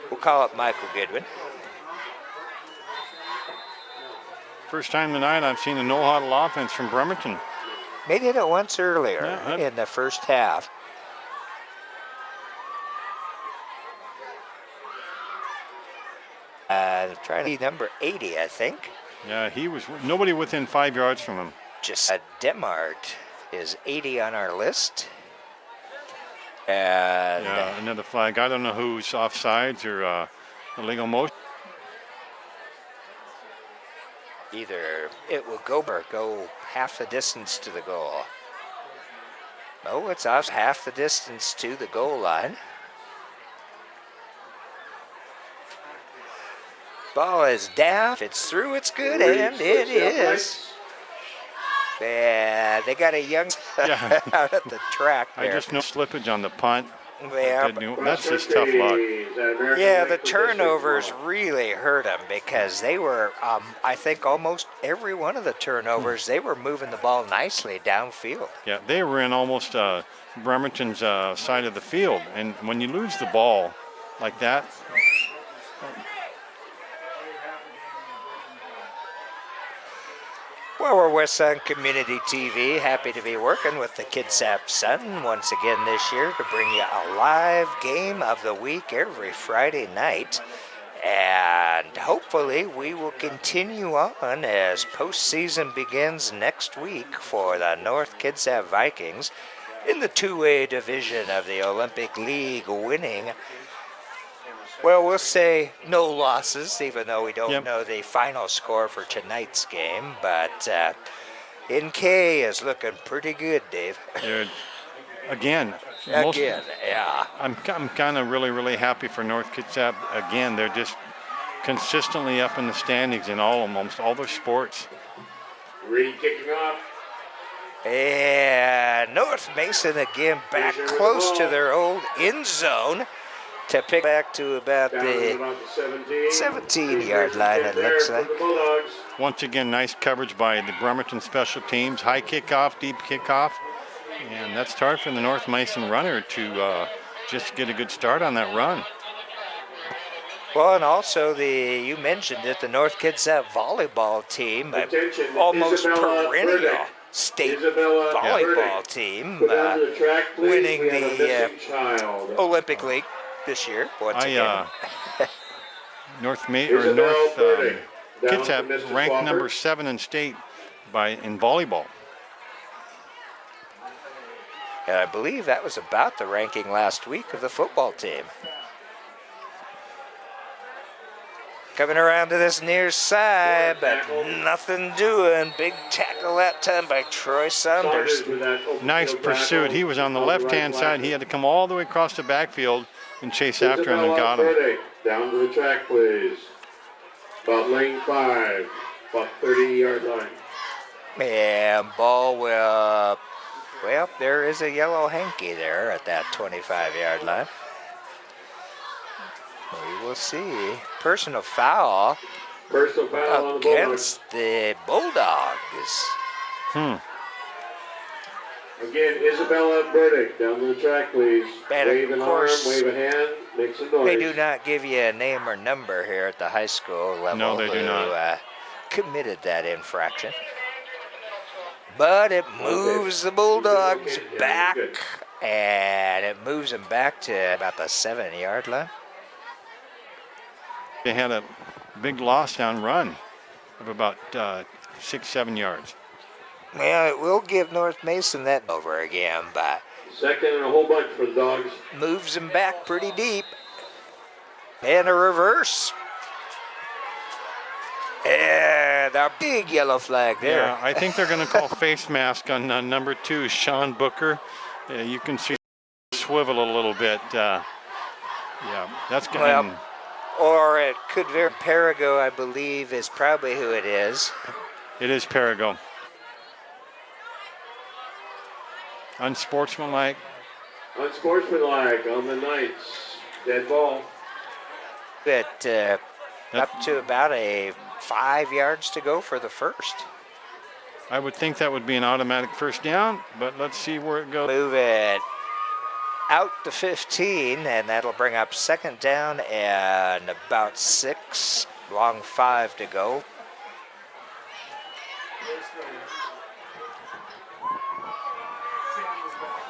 we'll call it Michael Goodwin. First time tonight I've seen a no-huddle offense from Bremerton. They did it once earlier in the first half. Trying to be number 80, I think. Yeah, he was nobody within 5 yards from him. Just Demart is 80 on our list. And Yeah, another flag. I don't know who's offsides or illegal motion. either it will go or go half the distance to the goal. No, it's off half the distance to the goal line. Ball is down. If it's through, it's good, and it is. Yeah, they got a young out at the track there. I just know slippage on the punt. Yeah, That's just tough luck. yeah, the turnovers really hurt them because they were, I think almost every one of the turnovers, they were moving the ball nicely downfield. Yeah, they were in almost Bremerton's side of the field. And when you lose the ball like that, Well, we're West Sun Community TV. Happy to be working with the Kitsap Sun once again this year to bring you a live game of the week every Friday night. And hopefully we will continue on as postseason begins next week for the North Kitsap Vikings in the 2A division of the Olympic League, winning, well, we'll say no losses, even though we don't know the final score for tonight's game. But NK is looking pretty good, Dave. again, Yeah. I'm kind of really happy for North Kitsap. Again, they're just consistently up in the standings in almost all their sports. Reed kicking off. And North Mason again back close to their old end zone to pick back to about the 17-yard line, it looks like. Once again, nice coverage by the Bremerton special teams. High kickoff, deep kickoff. And that's hard for the North Mason runner to just get a good start on that run. Well, and also you mentioned it, the North Kitsap volleyball team, almost perennial state volleyball team, winning the Olympic League this year once again. North Kitsap ranked number 7 in state in volleyball. And I believe that was about the ranking last week of the football team. Coming around to this near side, but nothing doing. Big tackle that time by Troy Saunders. Nice pursuit. He was on the left-hand side. He had to come all the way across the backfield and chase after him and got him. Down to the track, please. About lane 5, about 30-yard line. And ball will, well, there is a yellow hanky there at that 25-yard line. We will see. Personal foul against the Bulldogs. Again, Isabella Burdick, down to the track, please. And wave of an course, arm, wave a hand, make some noise. They do not give you a name or number here at the high school level. No, they do not. Committed that infraction. But it moves the Bulldogs back, and it moves them back to about the 7-yard line. They had a big loss down run of about 6-7 yards. Well, it will give North Mason that over again, but second and a whole bunch for the Dogs. Moves them back pretty deep. And a reverse. And a big yellow flag there. Yeah, I think they're going to call face mask on number 2, Sean Booker. You can see swivel a little bit. Yeah, that's good. Well, or it could very Perigo, I believe, is probably who it is. It is Perigo. Unsportsmanlike. Unsportsmanlike on the Knights. Dead ball. But up to about 5 yards to go for the first. I would think that would be an automatic first down, but let's see where it goes. Move it out to 15, and that'll bring up second down and about 6, long 5 to go.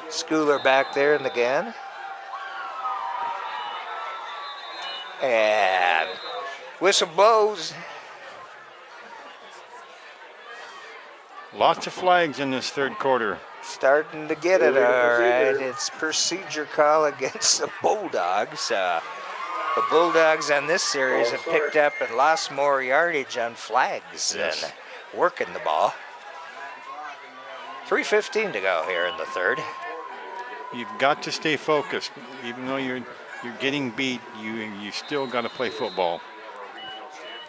Schooler back there in the gun. And whistle blows. Lots of flags in this third quarter. Starting to get it, all right. It's procedure call against the Bulldogs. The Bulldogs on this series have picked up and lost more yardage on flags than working the ball. 3:15 to go here in the third. You've got to stay focused. Even though you're getting beat, you still got to play football.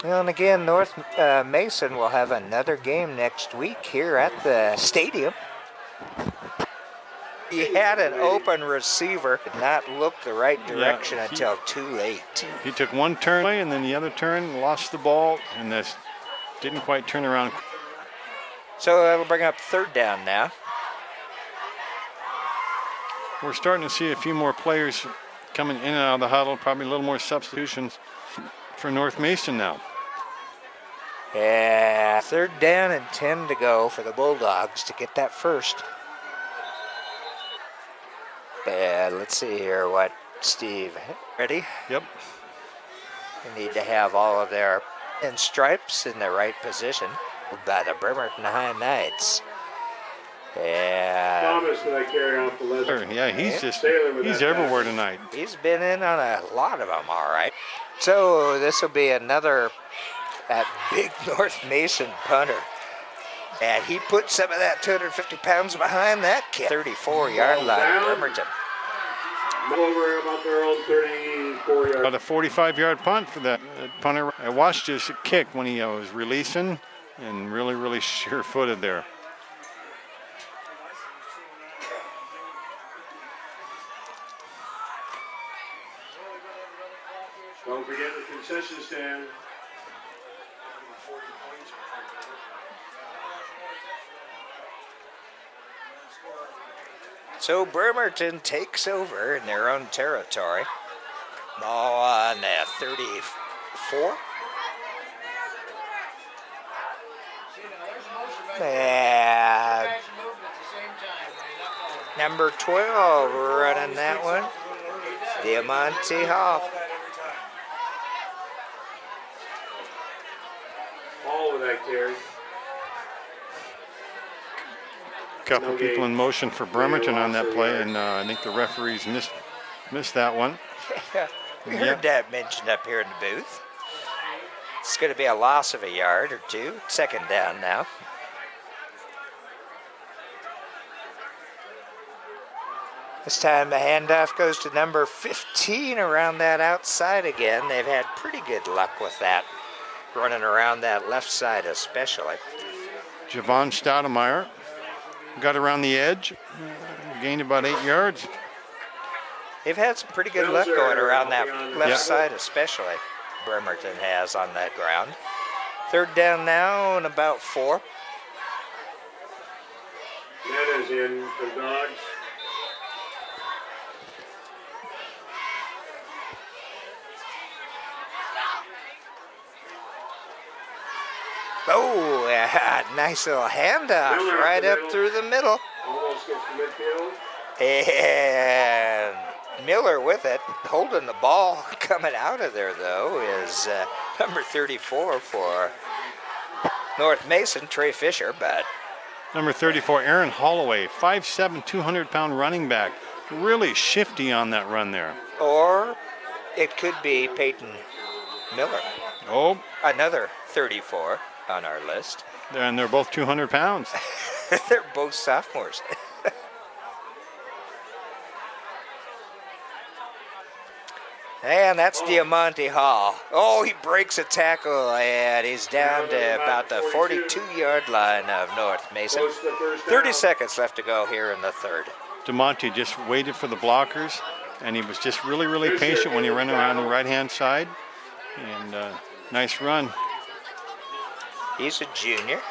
Well, and again, North Mason will have another game next week here at the stadium. He had an open receiver, did not look the right direction Yeah, until too late. He took one turn away, and then the other turn, lost the ball, and this didn't quite turn around. So that'll bring up third down now. We're starting to see a few more players coming in and out of the huddle, probably a little more substitutions for North Mason now. Yeah, third down and 10 to go for the Bulldogs to get that first. Let's see here what Steve, ready? Yep. We need to have all of their in stripes in the right position by the Bremerton High Knights. And Thomas, did I carry off the lesson? Yeah, he's that everywhere pass. tonight. he's been in on a lot of them, all right. So this will be another that big North Mason punter. And he put some of that 250 pounds behind that kid. 34-yard line, down. Bremerton. Over about their own 34 yards. About a 45-yard punt for that punter. I watched his kick when he was releasing, and really sure-footed there. Don't forget the concession stand. So Bremerton takes over in their own territory. Ball on 34. And number 12 running that one. Diamante Hall. All with that carry. Couple No people gain. in motion for Bremerton on that play, and I think the referees missed that one. We heard that mentioned up here in the booth. It's going to be a loss of a yard or two. Second down now. This time the handoff goes to number 15 around that outside again. They've had pretty good luck with that, running around that left side especially. Javon Stoudemire got around the edge, gained about 8 yards. They've had some pretty good luck going around that left Yeah. side especially. Bremerton has on that ground. Third down now and about 4. That is in the Dogs. Oh, nice little handoff Miller right up up the through the middle. Almost gets to midfield. And Miller with it, holding the ball. Coming out of there, though, is number 34 for North Mason, Trey Fisher. But Number 34, Aaron Holloway, 5'7", 200-pound running back. Really shifty on that run there. or it could be Peyton Miller, Oh, another 34 on our list. and they're both 200 pounds. They're both sophomores. And that's Diamante Hall. Oh, he breaks a tackle, and he's down to about the 42-yard line of North Mason. Close to the first 30 down. seconds left to go here in the third. DeMonte just waited for the blockers, and he was just really patient when he ran around the right-hand side. And nice run. He's a junior.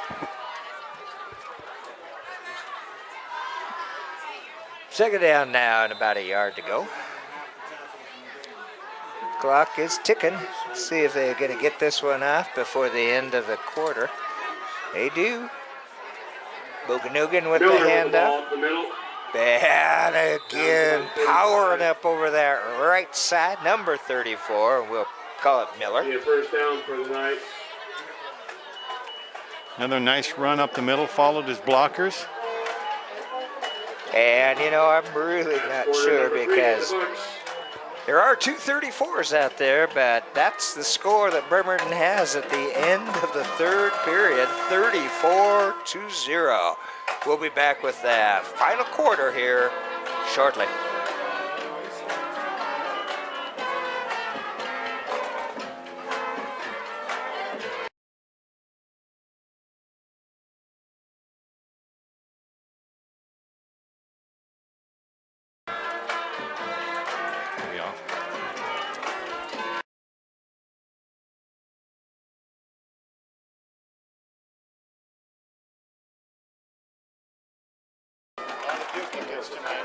Second down now and about a yard to go. Clock is ticking. Let's see if they're going to get this one off before the end of the quarter. They do. Boganugan with the Miller with the handoff. ball up the middle. And again, powering up over that right side, number 34, and we'll call it Miller. Be a first down for the night. Another nice run up the middle, followed his blockers. And, you know, I'm really not Quarter sure number 3 in the because books. there are two 34s out there, but that's the score that Bremerton has at the end of the third period, 34-0. We'll be back with the final quarter here shortly. numbers tonight.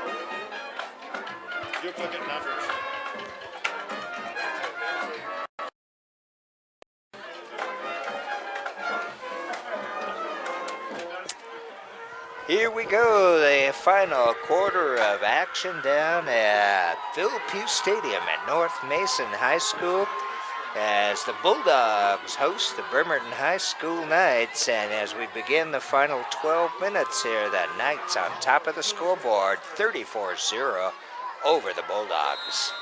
Duplicate numbers. Here we go, the final quarter of action down at Phil Pugh Stadium at North Mason High School as the Bulldogs host the Bremerton High School Knights. And as we begin the final 12 minutes here, the Knights on top of the scoreboard, 34-0 over the Bulldogs.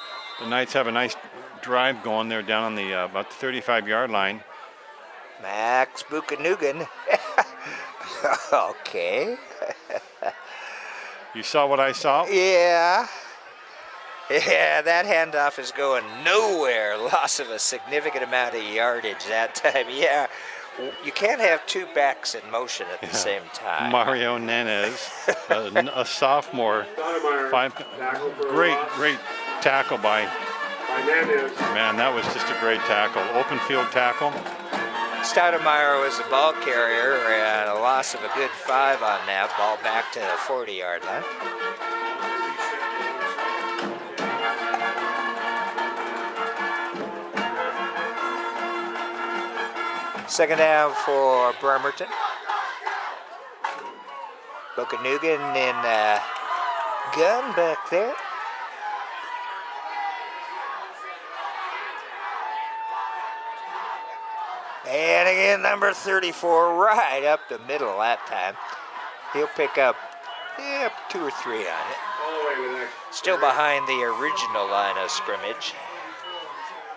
The Knights have a nice drive going there down on the about the 35-yard line. Max Buchanugan. Okay. You saw what I saw? Yeah. Yeah, that handoff is going nowhere. Loss of a significant amount of yardage that time. Yeah, you can't have two backs in motion at the same time. Mario Nenez, a sophomore. Great tackle by Nenez. Man, that was just a great tackle. Open field tackle. Stoudemire was the ball carrier and a loss of a good 5 on that. Ball back to the 40-yard line. Second down for Bremerton. Buchanugan in gun back there. And again, number 34 right up the middle that time. He'll pick up 2 or 3 on it. All the way with that. Still behind the original line of scrimmage.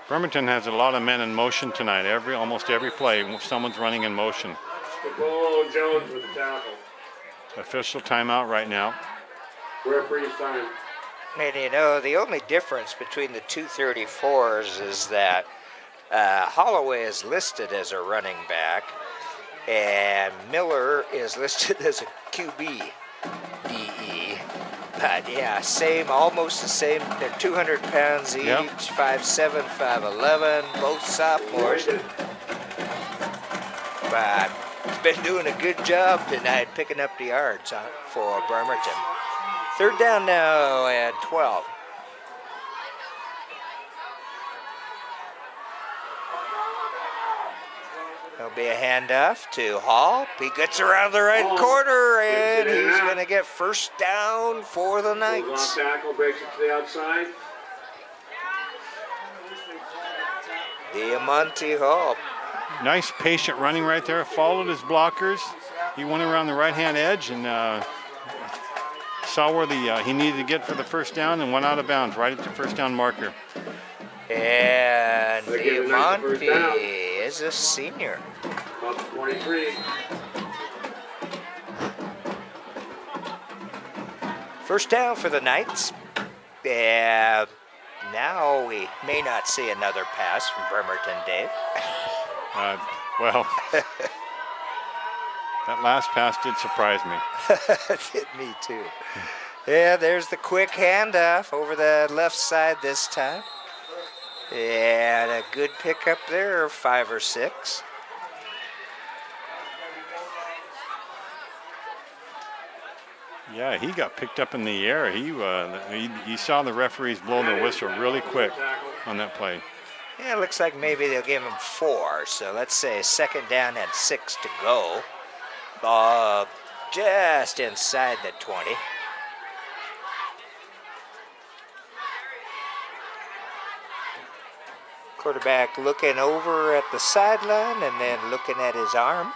Bremerton has a lot of men in motion tonight. Almost every play, someone's running in motion. Nicole Jones with the tackle. Official timeout right now. Referee's time. And you know, the only difference between the 234s is that Holloway is listed as a running back, and Miller is listed as a QB DE. But yeah, almost the same. They're 200 pounds each, Yep. 5'7", 5'11", both sophomores. But he's been doing a good job tonight picking up the yards for Bremerton. Third down now at 12. There'll be a handoff to Hall. He gets around the right corner, and he's going to get first down for the Knights. Off tackle, breaks it to the outside. Diamante Hall. Nice patient running right there. Followed his blockers. He went around the right-hand edge and saw where he needed to get for the first down and went out of bounds right at the first down marker. And They give the Knights the first Diamante down. is a senior. Up to 23. First down for the Knights. Now we may not see another pass from Bremerton, Dave. Well, that last pass did surprise me. Did me too. Yeah, there's the quick handoff over the left side this time. And a good pickup there, 5 or 6. Yeah, he got picked up in the air. He saw the referees blow their whistle really quick on that play. Yeah, it looks like maybe they'll give him 4. So let's say second down and 6 to go. Ball just inside the 20. Quarterback looking over at the sideline and then looking at his arm.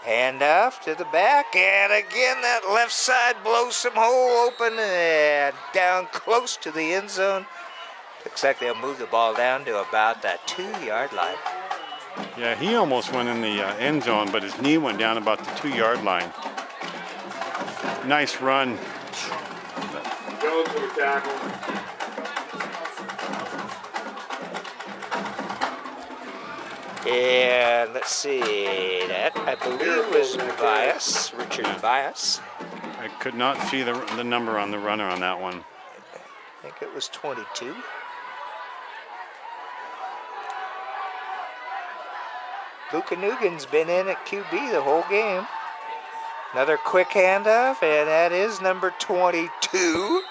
Handoff to the back, and again that left side blows some hole open and down close to the end zone. Looks like they'll move the ball down to about that 2-yard line. Yeah, he almost went in the end zone, but his knee went down about the 2-yard line. Nice run. Jones with the tackle. And let's see, that I believe was Bias, Richard Bias. I could not see the number on the runner on that one. I think it was 22. Luka Nugan's been in at QB the whole game. Another quick handoff, and that is number 22.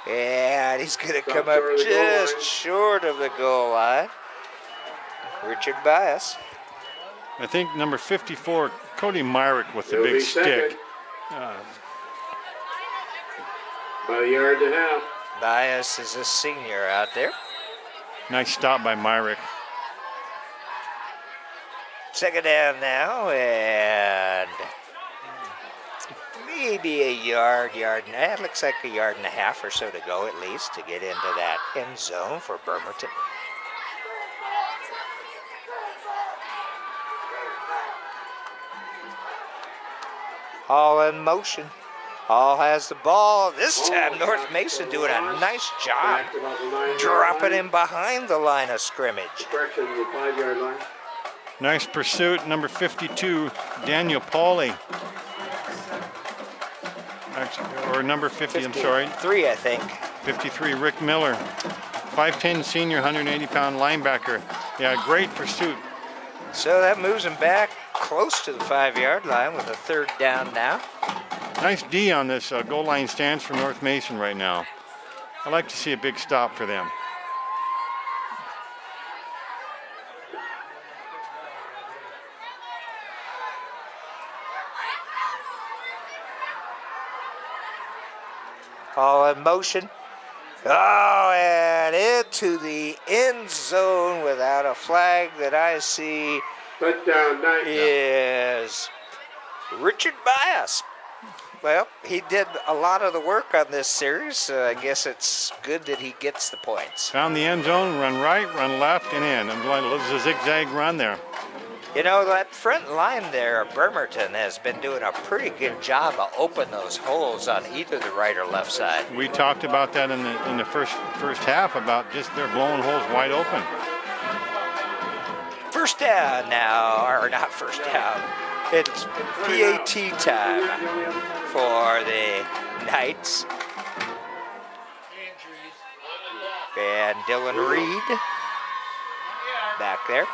And he's going to come up just short of the goal line. Richard Bias. I think number 54, Cody Myrick with the big stick. About a yard and a half. Bias is a senior out there. Nice stop by Myrick. Second down now, and maybe a yard and a half. Looks like a yard and a half or so to go at least to get into that end zone for Bremerton. Hall in motion. Hall has the ball. This time North Mason doing a nice job dropping him behind the line of scrimmage. Correction, the 5-yard line. Nice pursuit, number 52, Daniel Pauly. Actually, or number 50, I'm sorry. 3, I think. 53, Rick Miller. 5'10 senior, 180-pound linebacker. Yeah, great pursuit. So that moves him back close to the 5-yard line with a third down now. Nice D on this goal line stance for North Mason right now. I'd like to see a big stop for them. All in motion. Oh, and into the end zone without a flag that I see Touchdown, nice. is Richard Bias. Well, he did a lot of the work on this series, so I guess it's good that he gets the points. Found the end zone, run right, run left, and in. I'm going to lose a zigzag run there. You know, that front line there, Bremerton, has been doing a pretty good job of opening those holes on either the right or left side. We talked about that in the first half about just they're blowing holes wide open. First down now, or not first down. It's PAT time for the Knights. And Dylan Reed back there.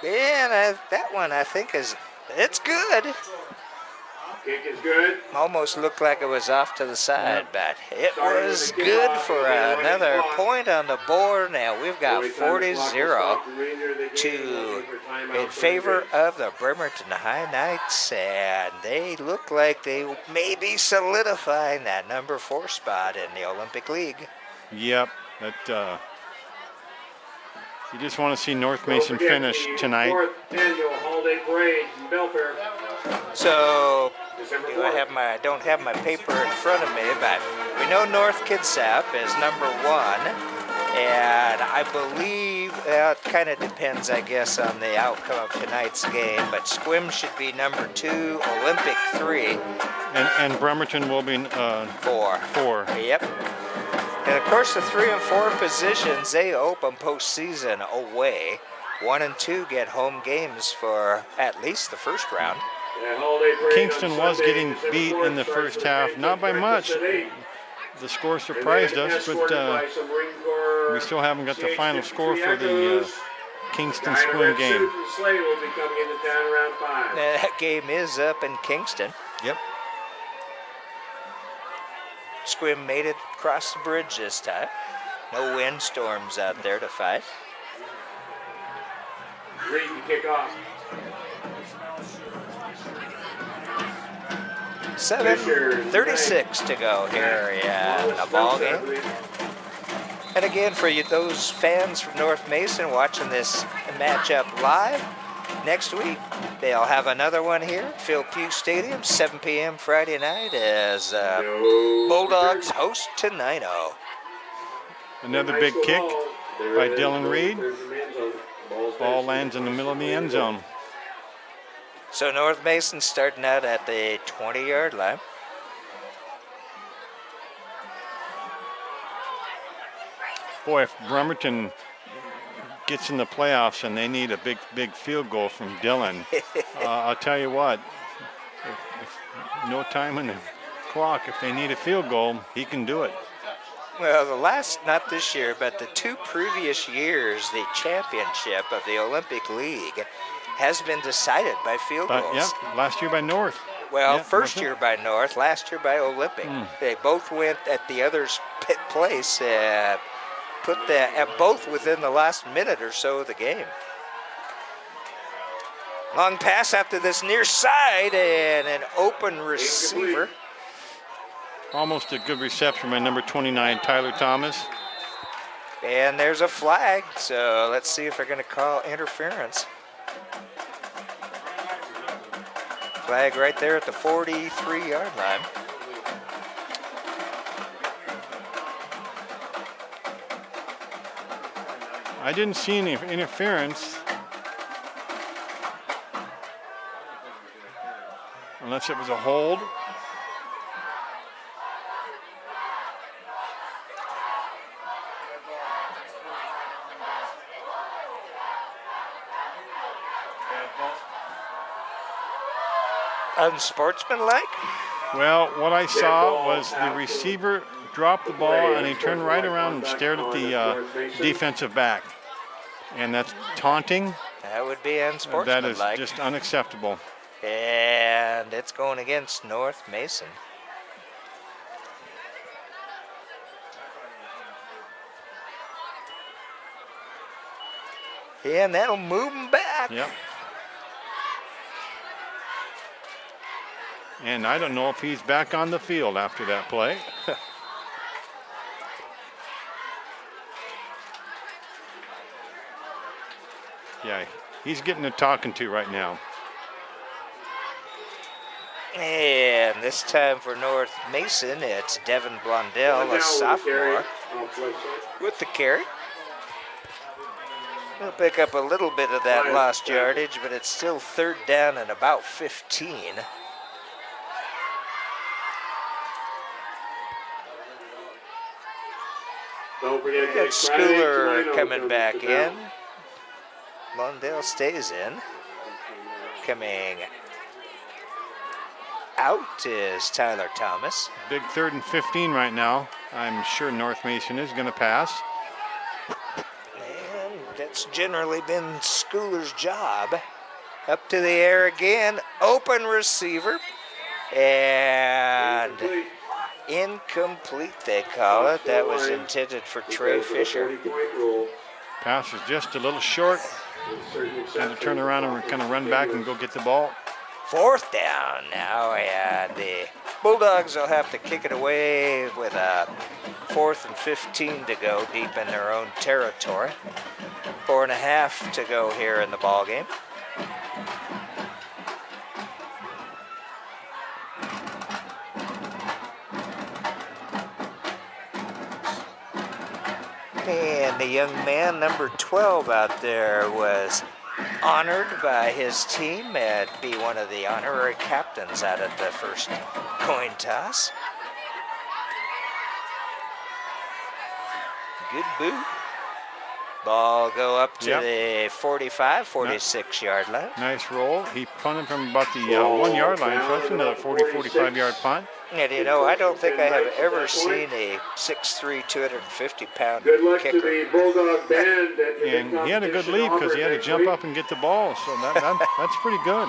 And that one I think it's good. Kick is good. Almost looked like it was off to the side, but it was good for another point on the board. Now we've got 40-0 in favor of the Bremerton High Knights, and they look like they may be solidifying that number 4 spot in the Olympic League. Yep, that. You just want to see North Mason finish tonight. 4th annual holiday parade in Belfair. So December I 4th. don't have my paper in front of me, but we know North Kitsap is number 1, and I believe it kind of depends, I guess, on the outcome of tonight's game. But Squim should be number 2, Olympic 3, And Bremerton will be 4. 4. Yep. And of course, the 3 and 4 positions, they open postseason away. 1 and 2 get home games for at least the first round. Yeah, holiday parade Kingston on was Sunday, getting December beat 4th in the starts first with half, basic not by much. breakfast at 8. The score And surprised then us, escorted but by some Marine Corps we still haven't got the final score for the CH-53 Kingston Guy in a Squim red game. suit and sleigh will be coming into town around 5. That game is up in Kingston. Yep. Squim made it across the bridge this time. No windstorms out there to fight. Reed to kick off. 7:36 to go here in the ball game. And again, for you, those fans from North Mason watching this matchup live, next week they'll have another one here at Phil Pugh Stadium, 7 p.m. Friday night as Bulldogs host to Nino. Another big kick by Dylan Reed. Ball lands in the middle of the end zone. So North Mason starting out at the 20-yard line. Boy, if Bremerton gets in the playoffs and they need a big field goal from Dylan, I'll tell you what, if no time in the clock, if they need a field goal, he can do it. Well, not this year, but the 2 previous years, the championship of the Olympic League has been decided by field But goals. yeah, last year by North. Well, Yeah, first that's it. year by North, last year by Olympic. They both went at the other's place, both within the last minute or so of the game. Long pass out to this near side and an open receiver. Almost a good reception by number 29, Tyler Thomas. And there's a flag, so let's see if they're going to call interference. Flag right there at the 43-yard line. I didn't see any interference. Unless it was a hold. Unsportsmanlike? Well, what I saw was the receiver dropped the ball and he turned right around and stared at the defensive back. And that's taunting. That would be That unsportsmanlike. is just unacceptable. And it's going against North Mason. And that'll move him back. Yep. And I don't know if he's back on the field after that play. Yeah, he's getting a talking to right now. And this time for North Mason, it's Devin Blondell, a sophomore, with the carry. He'll pick up a little bit of that lost yardage, but it's still 3rd down and about 15. And Schooler coming back in. Blondell stays in. Coming out is Tyler Thomas. Big 3rd and 15 right now. I'm sure North Mason is going to pass. And that's generally been Schooler's job. Up to the air again. Open receiver. And incomplete, they call it. That was intended for Trey Fisher. Pass is just a little short. Had to turn around and kind of run back and go get the ball. 4th down now, and the Bulldogs will have to kick it away with a 4th and 15 to go deep in their own territory. 4.5 to go here in the ball game. And the young man, number 12 out there, was honored by his team and be one of the honorary captains out at the first coin toss. Good boot. Ball go up to the 45, 46-yard line. Nice roll. He punted from about the 1-yard line, so that's another 40, 45-yard punt. And you know, I don't think I have ever seen a 6'3", 250-pound Good luck to kicker. the Bulldog band. And he had a good lead because he had to jump up and get the ball, so that's pretty good.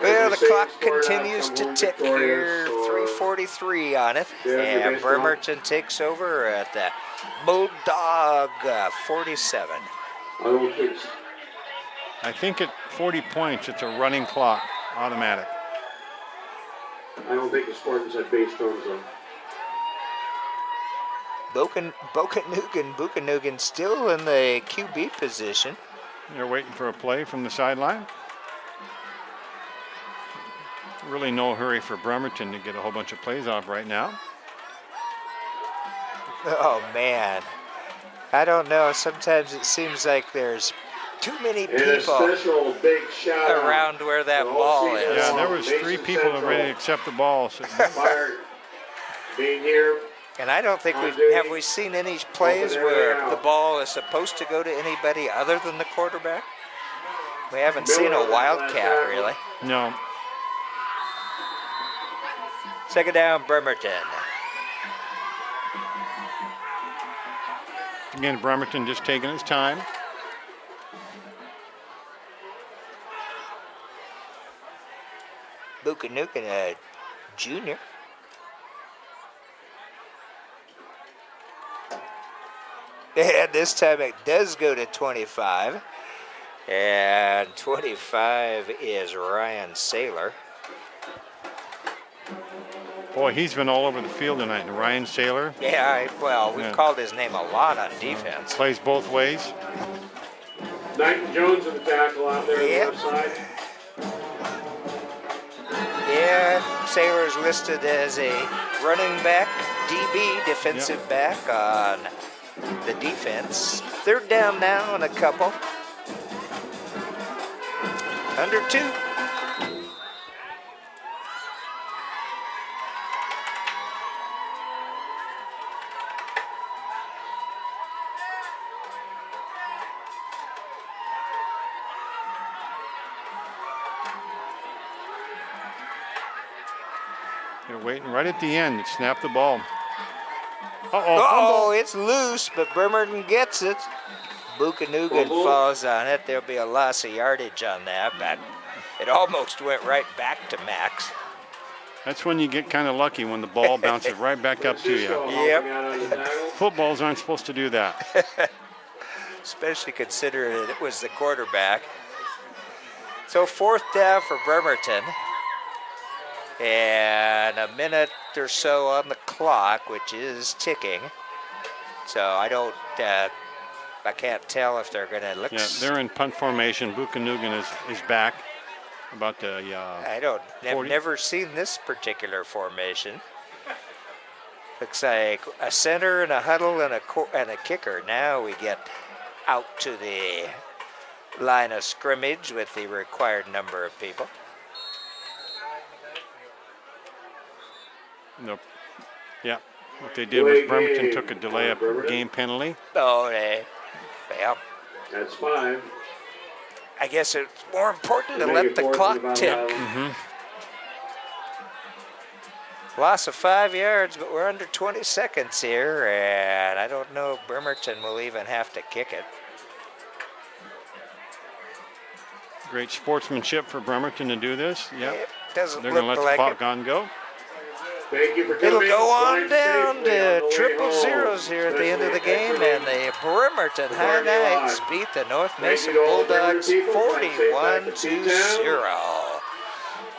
Well, the clock continues to tick here, 3:43 on it, and Bremerton takes over at the Bulldog 47. I think at 40 points, it's a running clock, automatic. I don't think the Spartans had base drones though. Buchanugan still in the QB position. They're waiting for a play from the sideline. Really no hurry for Bremerton to get a whole bunch of plays off right now. Oh, man. I don't know. Sometimes it seems like there's too many people around where that ball is. Yeah, there was 3 people that ready to accept the ball. So. Being here. And I don't think we seen any plays where the ball is supposed to go to anybody other than the quarterback? We haven't seen a wildcat, really. No. 2nd down, Bremerton. Again, Bremerton just taking his time. Buchanan, junior. And this time it does go to 25. And 25 is Ryan Saylor. Boy, he's been all over the field tonight. Ryan Saylor Yeah, we've called his name a lot on defense. plays both ways. Knight Jones in the tackle out there Yep. on the left side. Yeah, Saylor's listed as a running back, DB, defensive back on the defense. Third down now and a couple. Under 2. They're waiting right at the end to snap the ball. Oh, it's loose, but Bremerton gets it. Buchanan falls on it. There'll be a loss of yardage on that, but it almost went right back to Max. That's when you get kind of lucky, when the ball bounces right back up to you. Yep. Footballs aren't supposed to do that. Especially considering it was the quarterback. So 4th down for Bremerton. And a minute or so on the clock, which is ticking. So I can't tell if they're going to look. Yeah, they're in punt formation. Buchanan is back. About the I've 40. never seen this particular formation. Looks like a center and a huddle and a kicker. Now we get out to the line of scrimmage with the required number of people. Nope. Yeah. What they did was Bremerton took a delay of game penalty. Oh, well, That's 5. I guess it's more important to let the clock tick. Loss of 5 yards, but we're under 20 seconds here, and I don't know if Bremerton will even have to kick it. Great sportsmanship for Bremerton to do this. Yep. It doesn't They're going to look let like the it. clock on go. Thank you for coming. It'll go on Drive down safely to on the way triple home. zeros here at the end of the game, and the Bremerton High Knights beat the North Mason to all the Bulldogs people. Drive safe back to 41-0.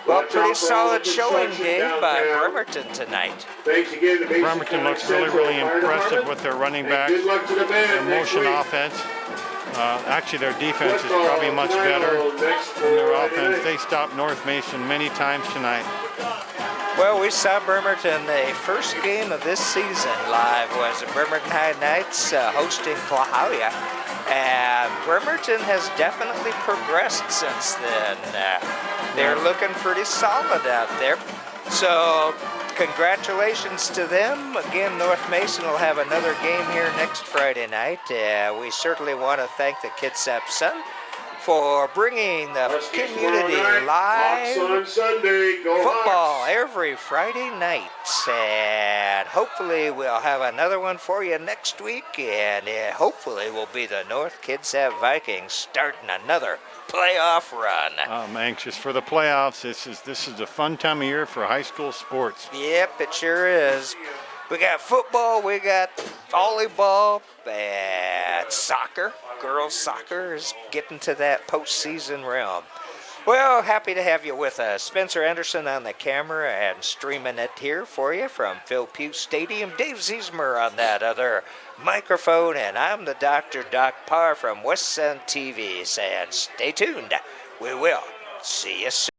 Well, Watch pretty out for all solid the showing, construction Dave, by downtown. Bremerton tonight. Thanks again to Mason Bremerton County looks really, Central really Fire impressive Department. with their running And backs. good luck to the Their band next motion week. offense. Actually, their defense is Football probably much tonight better on next than their Friday offense. night. They stopped North Mason many times tonight. Well, we saw Bremerton. The first game of this season live was the Bremerton High Knights hosting Clahalia. And Bremerton has definitely progressed since then. They're looking pretty solid out there. So congratulations to them. Again, North Mason will have another game here next Friday night. We certainly want to thank the Kitsap Sun for bringing the Huskies community tomorrow night. Hawks live on Sunday. Go football Hawks. every Friday night, and hopefully we'll have another one for you next week, and hopefully we'll be the North Kitsap Vikings starting another playoff run. I'm anxious for the playoffs. This is a fun time of year for high school sports. Yep, it sure is. We got football, we got volleyball, and soccer. Girls soccer is getting to that postseason realm. Well, happy to have you with us. Spencer Anderson on the camera and streaming it here for you from Phil Pugh Stadium. Dave Ziesmer on that other microphone, and I'm the Dr. Doc Parr from West Sun TV saying stay tuned. We will see you soon.